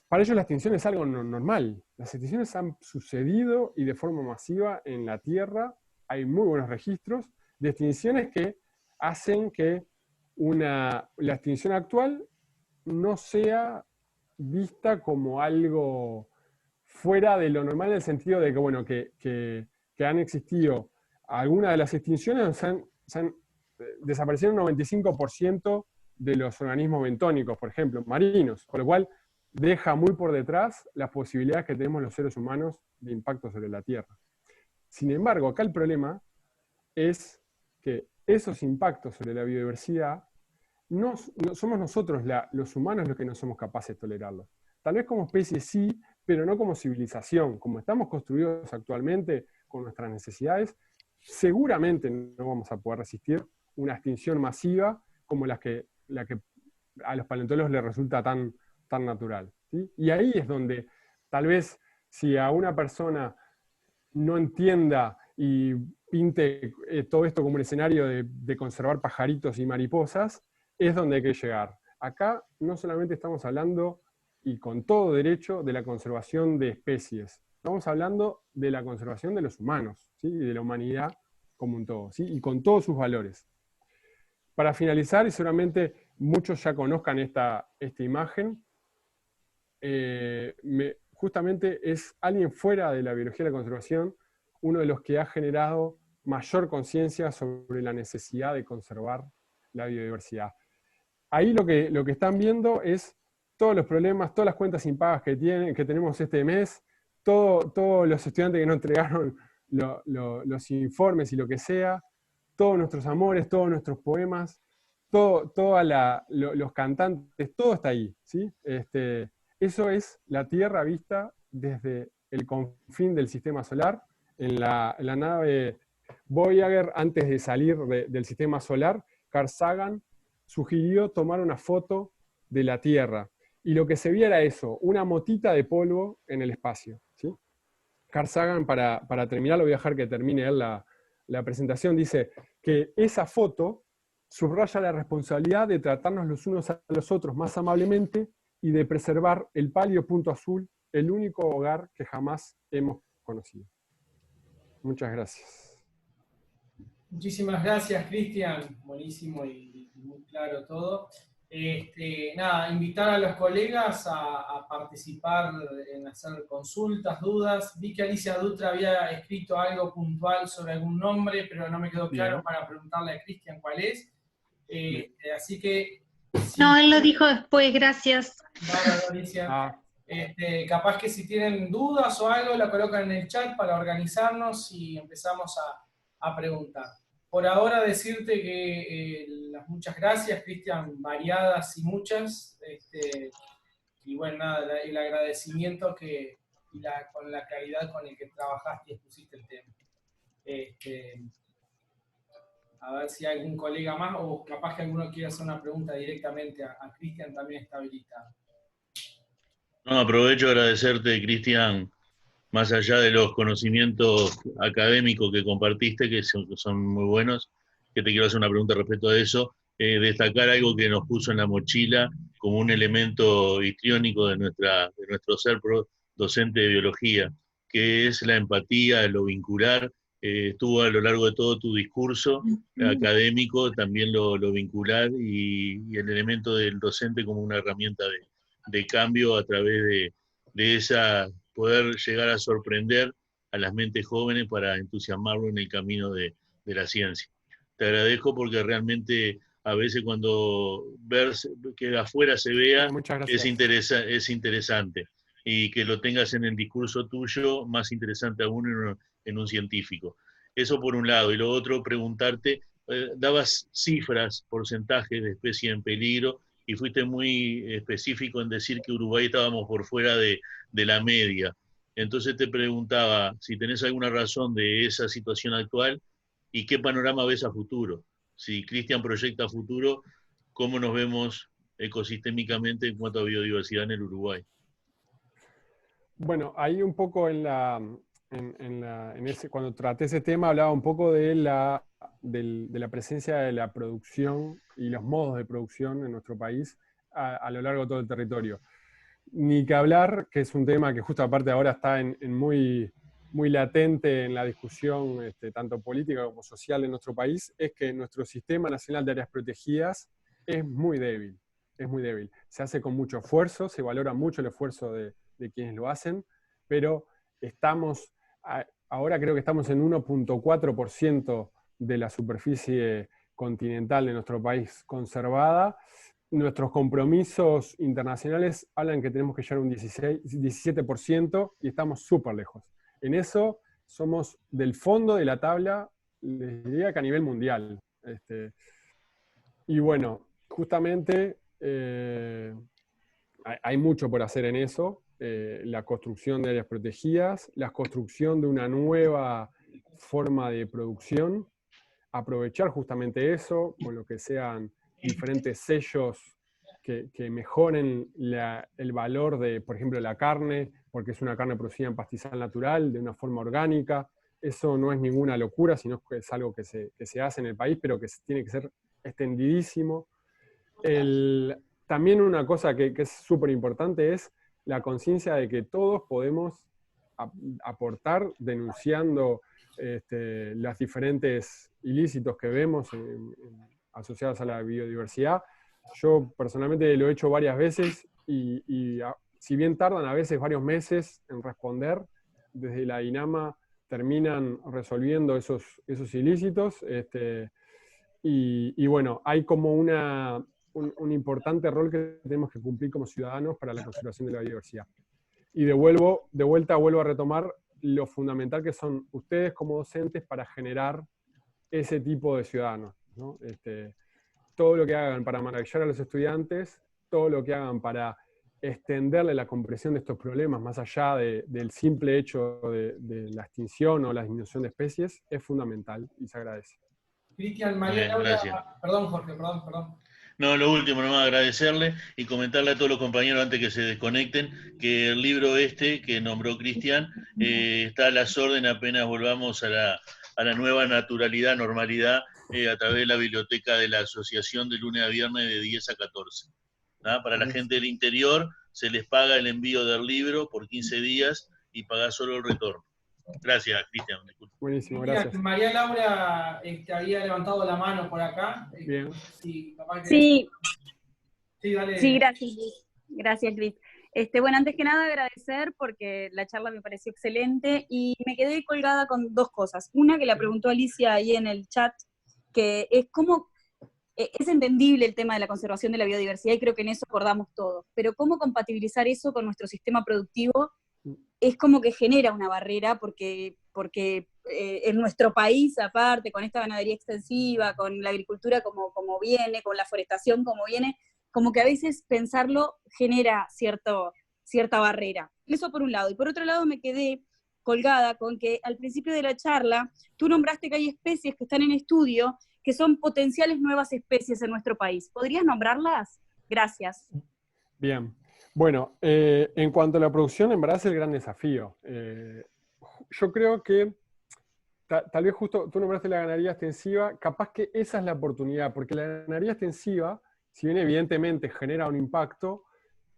para ellos la extinción es algo normal. Las extinciones han sucedido y de forma masiva en la Tierra. Hay muy buenos registros de extinciones que hacen que la extinción actual no sea vista como algo fuera de lo normal, en el sentido de que, bueno, que han existido algunas de las extinciones, desaparecieron un 95% de los organismos bentónicos, por ejemplo, marinos, con lo cual deja muy por detrás las posibilidades que tenemos los seres humanos de impacto sobre la Tierra. Sin embargo, acá el problema es que esos impactos sobre la biodiversidad no somos nosotros, los humanos, los que no somos capaces de tolerarlos. Tal vez como especie sí, pero no como civilización. Como estamos construidos actualmente con nuestras necesidades, seguramente no vamos a poder resistir una extinción masiva como la que a los paleontólogos les resulta tan natural, ¿sí? Y ahí es donde, tal vez, si a una persona no entienda y pinte todo esto como un escenario de conservar pajaritos y mariposas, es donde hay que llegar. Acá no solamente estamos hablando, y con todo derecho, de la conservación de especies, estamos hablando de la conservación de los humanos, ¿sí? Y de la humanidad como un todo, ¿sí? Y con todos sus valores. Para finalizar, y seguramente muchos ya conozcan esta imagen, justamente es alguien fuera de la biología de la conservación, uno de los que ha generado mayor conciencia sobre la necesidad de conservar la biodiversidad. Ahí lo que están viendo es todos los problemas, todas las cuentas impagas que tenemos este mes, todos los estudiantes que no entregaron los informes y lo que sea, todos nuestros amores, todos nuestros poemas, todos los cantantes, todo está ahí, ¿sí? Eso es la Tierra vista desde el confín del sistema solar. En la nave Voyager, antes de salir del sistema solar, Carl Sagan sugirió tomar una foto de la Tierra. Y lo que se veía era eso, una motita de polvo en el espacio, ¿sí? Carl Sagan, para terminar, lo voy a dejar que termine él la presentación, dice que esa foto subraya la responsabilidad de tratarnos los unos a los otros más amablemente y de preservar el pálido punto azul, el único hogar que jamás hemos conocido. Muchas gracias. Muchísimas gracias, Cristian. Buenísimo y muy claro todo. Nada, invitar a los colegas a participar en hacer consultas, dudas. Vi que Alicia Dutra había escrito algo puntual sobre algún nombre, pero no me quedó claro. Bien. Para preguntarle a Cristian cuál es. Así que... Si no, él lo dijo después, gracias. Vale, Alicia. Capaz que si tienen dudas o algo, la colocan en el chat para organizarnos y empezamos a preguntar. Por ahora decirte que muchas gracias, Cristian, variadas y muchas, y bueno, nada, el agradecimiento con la claridad con el que trabajaste y expusiste el tema. A ver si hay algún colega más, o capaz que alguno quiera hacer una pregunta directamente a Cristian, también está habilitado. No, aprovecho a agradecerte, Cristian, más allá de los conocimientos académicos que compartiste, que son muy buenos, que te quiero hacer una pregunta respecto a eso, destacar algo que nos puso en la mochila como un elemento histriónico de nuestro ser docente de biología, que es la empatía, lo vincular. Estuvo a lo largo de todo tu discurso académico, también lo vincular, y el elemento del docente como una herramienta de cambio a través de esa, poder llegar a sorprender a las mentes jóvenes para entusiasmarlo en el camino de la ciencia. Te agradezco porque realmente a veces cuando ver que de afuera se vea es interesante, y que lo tengas en el discurso tuyo, más interesante aún en un científico. Eso por un lado. Y lo otro, preguntarte, dabas cifras, porcentajes de especies en peligro, y fuiste muy específico en decir que Uruguay estábamos por fuera de la media. Entonces te preguntaba si tenés alguna razón de esa situación actual y qué panorama ves a futuro. Si Cristian proyecta a futuro, ¿cómo nos vemos ecosistémicamente en cuanto a biodiversidad en el Uruguay? Bueno, ahí un poco cuando traté ese tema hablaba un poco de la presencia de la producción y los modos de producción en nuestro país a lo largo de todo el territorio. Ni que hablar, que es un tema que justo aparte ahora está muy, muy latente en la discusión tanto política como social en nuestro país, es que nuestro Sistema Nacional de Áreas Protegidas es muy débil, es muy débil. Se hace con mucho esfuerzo, se valora mucho el esfuerzo de quienes lo hacen, pero ahora creo que estamos en 1.4% de la superficie continental de nuestro país conservada. Nuestros compromisos internacionales hablan que tenemos que llegar a un 17% y estamos súper lejos. En eso somos del fondo de la tabla, les diría que a nivel mundial. Y bueno, justamente hay mucho por hacer en eso. La construcción de áreas protegidas, la construcción de una nueva forma de producción, aprovechar justamente eso, con lo que sean diferentes sellos que mejoren el valor de, por ejemplo, la carne, porque es una carne producida en pastizal natural, de una forma orgánica. Eso no es ninguna locura, sino que es algo que se hace en el país, pero que tiene que ser extendidísimo. También una cosa que es súper importante es la conciencia de que todos podemos aportar denunciando los diferentes ilícitos que vemos asociados a la biodiversidad. Yo personalmente lo he hecho varias veces y si bien tardan a veces varios meses en responder, desde la INAMA terminan resolviendo esos ilícitos. Y bueno, hay como un importante rol que tenemos que cumplir como ciudadanos para la conservación de la biodiversidad. Y de vuelta vuelvo a retomar lo fundamental que son ustedes como docentes para generar ese tipo de ciudadanos, ¿no? Todo lo que hagan para maravillar a los estudiantes, todo lo que hagan para extenderle la comprensión de estos problemas más allá del simple hecho de la extinción o la disminución de especies, es fundamental y se agradece. Cristian, María Laura, perdón Jorge, perdón. No, lo último, nomás agradecerle y comentarle a todos los compañeros antes que se desconecten que el libro que nombró Cristian está a las órdenes apenas volvamos a la nueva naturalidad, normalidad, a través de la biblioteca de la asociación de lunes a viernes de 10 a 14. ¿Ah? Para la gente del interior se les paga el envío del libro por 15 días y paga solo el retorno. Gracias, Cristian. Buenísimo, gracias. María Laura había levantado la mano por acá. Bien. Sí, dale. Sí, gracias, Cris. Bueno, antes que nada agradecer porque la charla me pareció excelente y me quedé colgada con dos cosas. Una que la preguntó Alicia ahí en el chat, que es cómo es entendible el tema de la conservación de la biodiversidad y creo que en eso acordamos todos, pero cómo compatibilizar eso con nuestro sistema productivo es como que genera una barrera porque en nuestro país, aparte, con esta ganadería extensiva, con la agricultura como viene, con la forestación como viene, como que a veces pensarlo genera cierta barrera. Eso por un lado. Y por otro lado me quedé colgada con que al principio de la charla tú nombraste que hay especies que están en estudio que son potenciales nuevas especies en nuestro país. ¿Podrías nombrarlas? Gracias. Bien. Bueno, en cuanto a la producción, en verdad es el gran desafío. Yo creo que tal vez justo tú nombraste la ganadería extensiva, capaz que esa es la oportunidad, porque la ganadería extensiva, si bien evidentemente genera un impacto,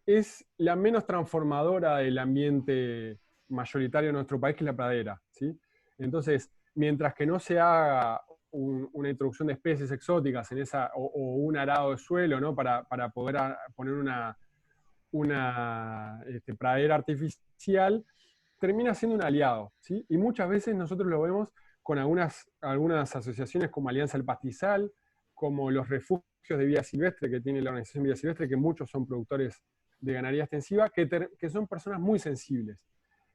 es la menos transformadora del ambiente mayoritario de nuestro país, que es la pradera, ¿sí? Entonces, mientras que no se haga una introducción de especies exóticas en o un arado de suelo, ¿no? para poder poner una pradera artificial, termina siendo un aliado, ¿sí? Y muchas veces nosotros lo vemos con algunas asociaciones como Alianza del Pastizal, como los refugios de vida silvestre que tiene la organización Vida Silvestre, que muchos son productores de ganadería extensiva, que son personas muy sensibles.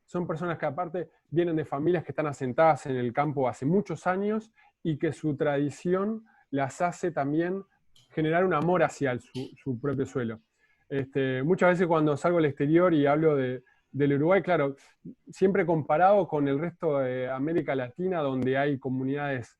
Son personas que aparte vienen de familias que están asentadas en el campo hace muchos años y que su tradición las hace también generar un amor hacia su propio suelo. Muchas veces cuando salgo al exterior y hablo del Uruguay, claro, siempre comparado con el resto de América Latina, donde hay comunidades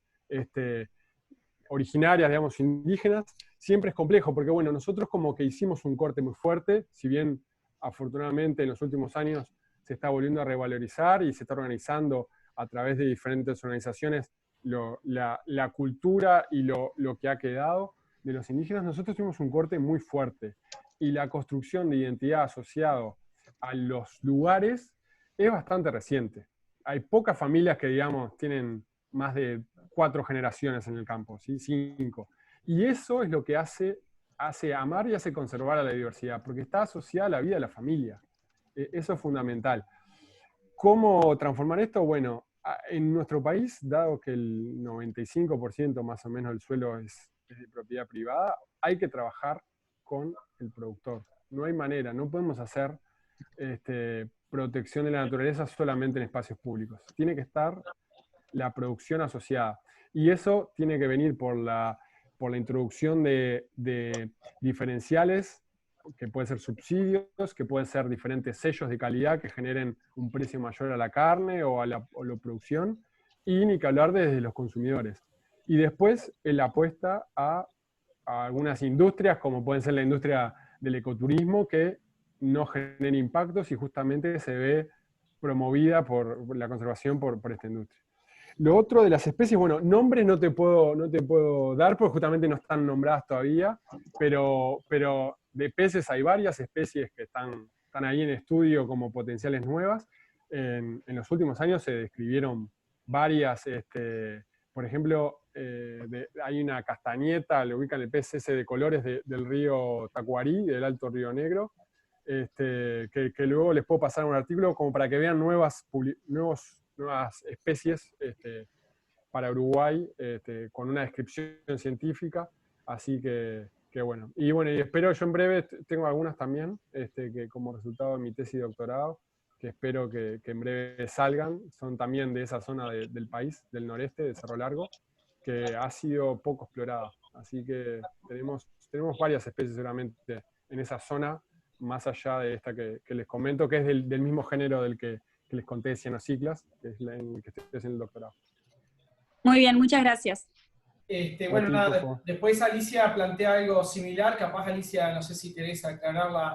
originarias, digamos, indígenas, siempre es complejo, porque bueno, nosotros como que hicimos un corte muy fuerte, si bien afortunadamente en los últimos años se está volviendo a revalorizar y se está organizando a través de diferentes organizaciones la cultura y lo que ha quedado de los indígenas, nosotros tuvimos un corte muy fuerte, y la construcción de identidad asociado a los lugares es bastante reciente. Hay pocas familias que, digamos, tienen más de 4 generaciones en el campo, ¿sí? 5. Y eso es lo que hace amar y hace conservar a la diversidad, porque está asociada a la vida de la familia. Eso es fundamental. ¿Cómo transformar esto? Bueno, en nuestro país, dado que el 95% más o menos del suelo es de propiedad privada, hay que trabajar con el productor. No hay manera, no podemos hacer protección de la naturaleza solamente en espacios públicos. Tiene que estar la producción asociada. Y eso tiene que venir por la introducción de diferenciales, que pueden ser subsidios, que pueden ser diferentes sellos de calidad que generen un precio mayor a la carne o a la producción, y ni que hablar desde los consumidores. Y después la apuesta a algunas industrias, como pueden ser la industria del ecoturismo, que no genera impactos y justamente se ve promovida por la conservación por esta industria. Lo otro de las especies, bueno, nombres no te puedo dar porque justamente no están nombradas todavía, pero de peces hay varias especies que están ahí en estudio como potenciales nuevas. En los últimos años se describieron varias, por ejemplo, hay una castañeta, le ubican el pez ese de colores del río Tacuarí, del Alto Río Negro, que luego les puedo pasar un artículo como para que vean nuevas especies para Uruguay, con una descripción científica, así que bueno. Y bueno, y espero, yo en breve tengo algunas también, que como resultado de mi tesis de doctorado, que espero que en breve salgan, son también de esa zona del país, del noreste, de Cerro Largo, que ha sido poco explorada. Así que tenemos varias especies seguramente en esa zona, más allá de esta que les comento, que es del mismo género del que les conté de cianociclas, que es en el que estoy haciendo el doctorado. Muy bien, muchas gracias. Bueno, nada, después Alicia plantea algo similar, capaz Alicia, no sé si querés aclarar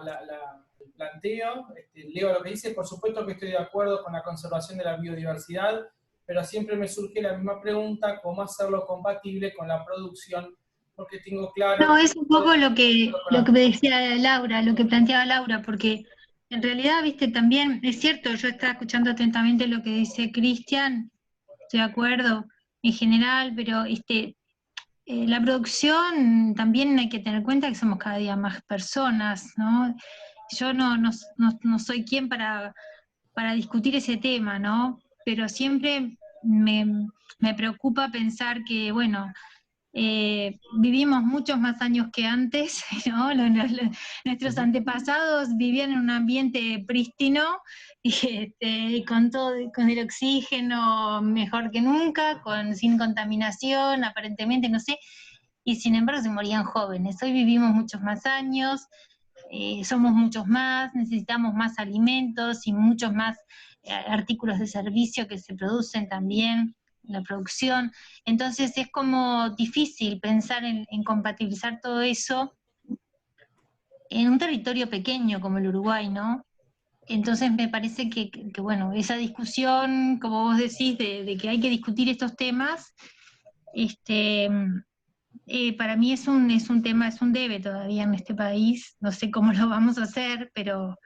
el planteo. Leo lo que dice, por supuesto que estoy de acuerdo con la conservación de la biodiversidad, pero siempre me surge la misma pregunta, ¿cómo hacerlo compatible con la producción? Porque tengo claro... No, es un poco lo que me decía Laura, lo que planteaba Laura, porque en realidad, viste, también es cierto, yo estaba escuchando atentamente lo que dice Cristian, estoy de acuerdo en general, pero la producción también hay que tener en cuenta que somos cada día más personas, ¿no? Yo no soy quien para discutir ese tema, ¿no? Pero siempre me preocupa pensar que, bueno, vivimos muchos más años que antes, ¿no? Nuestros antepasados vivían en un ambiente prístino y con el oxígeno mejor que nunca, sin contaminación, aparentemente, no sé, y sin embargo se morían jóvenes. Hoy vivimos muchos más años, somos muchos más, necesitamos más alimentos y muchos más artículos de servicio que se producen también, la producción. Entonces es como difícil pensar en compatibilizar todo eso en un territorio pequeño como el Uruguay, ¿no? Entonces me parece que bueno, esa discusión, como vos decís, de que hay que discutir estos temas, para mí es un tema, es un debe todavía en este país. No sé cómo lo vamos a hacer, pero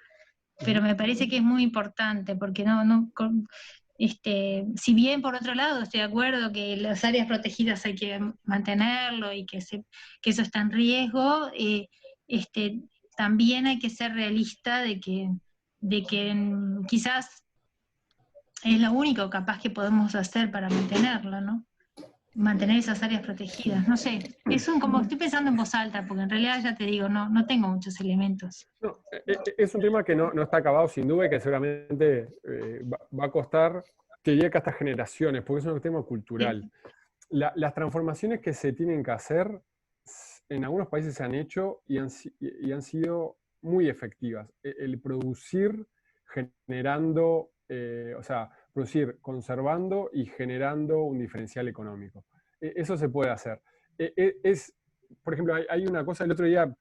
me parece que es muy importante, porque si bien por otro lado estoy de acuerdo que las áreas protegidas hay que mantenerlo y que eso está en riesgo, también hay que ser realista de que quizás es lo único capaz que podemos hacer para mantenerlo, ¿no? Mantener esas áreas protegidas, no sé, como estoy pensando en voz alta, porque en realidad ya te digo, no tengo muchos elementos. No, es un tema que no está acabado sin duda y que seguramente va a costar, te diría que hasta generaciones, porque es un tema cultural. Sí. Las transformaciones que se tienen que hacer, en algunos países se han hecho y han sido muy efectivas. El producir generando, o sea, producir conservando y generando un diferencial económico. Eso se puede hacer. Por ejemplo, hay una cosa, el otro día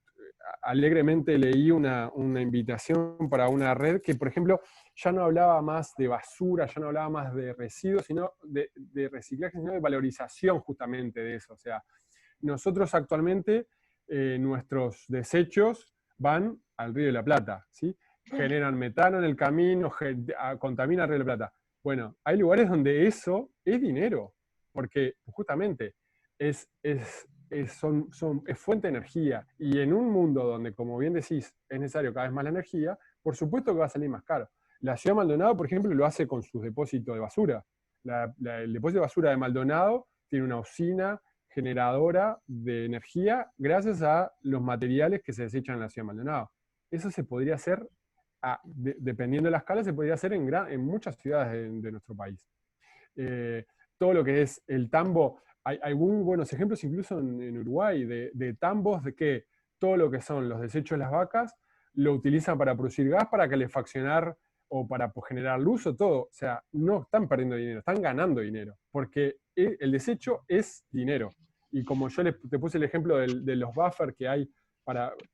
alegremente leí una invitación para una red que, por ejemplo, ya no hablaba más de basura, ya no hablaba más de residuos, sino de reciclaje, sino de valorización justamente de eso. O sea, nosotros actualmente, nuestros desechos van al Río de la Plata, ¿sí? Generan metano en el camino, contamina el Río de la Plata. Bueno, hay lugares donde eso es dinero, porque justamente es fuente de energía. Y en un mundo donde, como bien decís, es necesario cada vez más la energía, por supuesto que va a salir más caro. La ciudad de Maldonado, por ejemplo, lo hace con sus depósitos de basura. El depósito de basura de Maldonado tiene una usina generadora de energía gracias a los materiales que se desechan en la ciudad de Maldonado. Eso se podría hacer, dependiendo de la escala, se podría hacer en muchas ciudades de nuestro país. Todo lo que es el tambo, hay muy buenos ejemplos incluso en Uruguay de tambos de que todo lo que son los desechos de las vacas lo utilizan para producir gas, para calefaccionar o para generar luz o todo. O sea, no están perdiendo dinero, están ganando dinero, porque el desecho es dinero. Y como yo te puse el ejemplo de los buffers que hay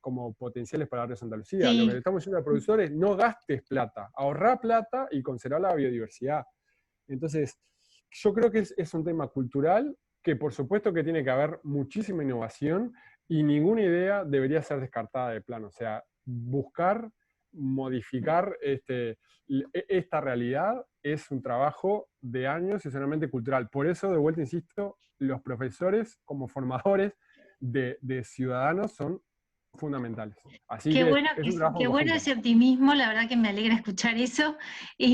como potenciales para Río Santa Lucía, Sí. lo que le estamos diciendo al productor es no gastes plata, ahorrá plata y conservar la biodiversidad. Entonces, yo creo que es un tema cultural que por supuesto que tiene que haber muchísima innovación y ninguna idea debería ser descartada de plano. O sea, buscar, modificar esta realidad es un trabajo de años y solamente cultural. Por eso, de vuelta insisto, los profesores como formadores de ciudadanos son fundamentales. Así Qué que bueno, es un trabajo qué bueno conjunto. ese optimismo, la verdad que me alegra escuchar eso,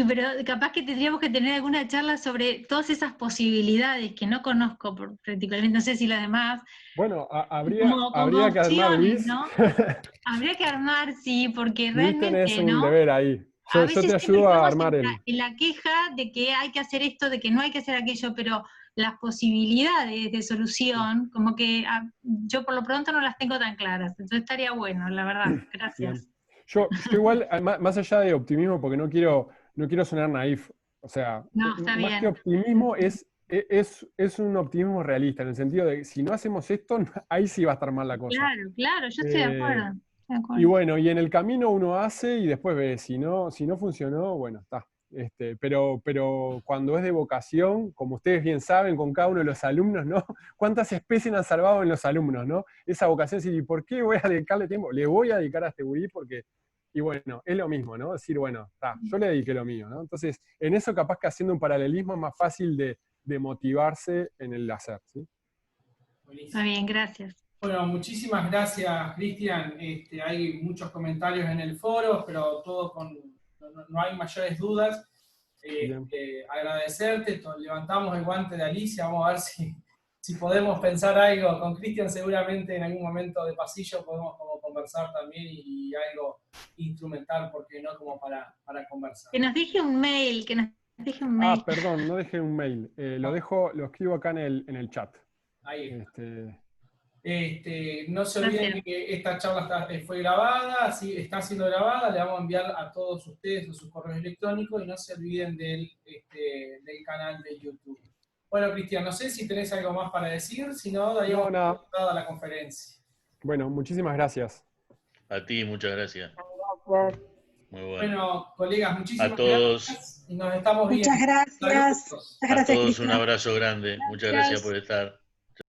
pero capaz que tendríamos que tener alguna charla sobre todas esas posibilidades que no conozco particularmente, no sé si las demás, Bueno, como habría que armar, opciones, Luis. ¿no? Habría que armar, sí, porque Luis, tenés realmente, un ¿no? deber ahí. A Yo veces te siempre ayudo a estamos armar en la queja de que hay que hacer esto, de que no hay que hacer aquello, pero las posibilidades de solución, como que yo por lo pronto no las tengo tan claras, entonces estaría bueno, la verdad. Gracias. Bien. Yo igual, más allá de optimismo, porque no quiero sonar naif, o sea, No, está más que bien. optimismo es un optimismo realista, en el sentido de si no hacemos esto, ahí sí va a estar mal la cosa. Claro, yo estoy de acuerdo. Y bueno, y en el camino uno hace y después ve, si no funcionó, bueno, está. Pero cuando es de vocación, como ustedes bien saben, con cada uno de los alumnos, ¿no? ¿Cuántas especies han salvado en los alumnos, ¿no? Esa vocación, decir, ¿y por qué voy a dedicarle tiempo? Le voy a dedicar a este gurí porque, y bueno, es lo mismo, ¿no? Decir, bueno, está, yo le dediqué lo mío, ¿no? Entonces, en eso capaz que haciendo un paralelismo es más fácil de motivarse en el hacer, ¿sí? Está bien, gracias. Bueno, muchísimas gracias, Cristian. Hay muchos comentarios en el foro, pero todo no hay mayores dudas. Agradecerte, levantamos el guante de Alicia, vamos a ver si podemos pensar algo. Con Cristian seguramente en algún momento de pasillo podemos como conversar también y algo instrumental, porque no como para conversar. Que nos deje un mail, Ah, perdón, no dejé un mail. Lo escribo acá en el chat. Ahí está. No se olviden que esta charla fue grabada, ¿sí? Está siendo grabada, le vamos a enviar a todos ustedes sus correos electrónicos y no se olviden del canal de YouTube. Bueno, Cristian, no sé si tenés algo más para decir, si no, daríamos a la conferencia. Bueno, muchísimas gracias. A ti, muchas gracias. Muy bueno. Bueno, colegas, muchísimas gracias y nos estamos viendo. Muchas gracias. A todos un abrazo grande. Muchas gracias por estar.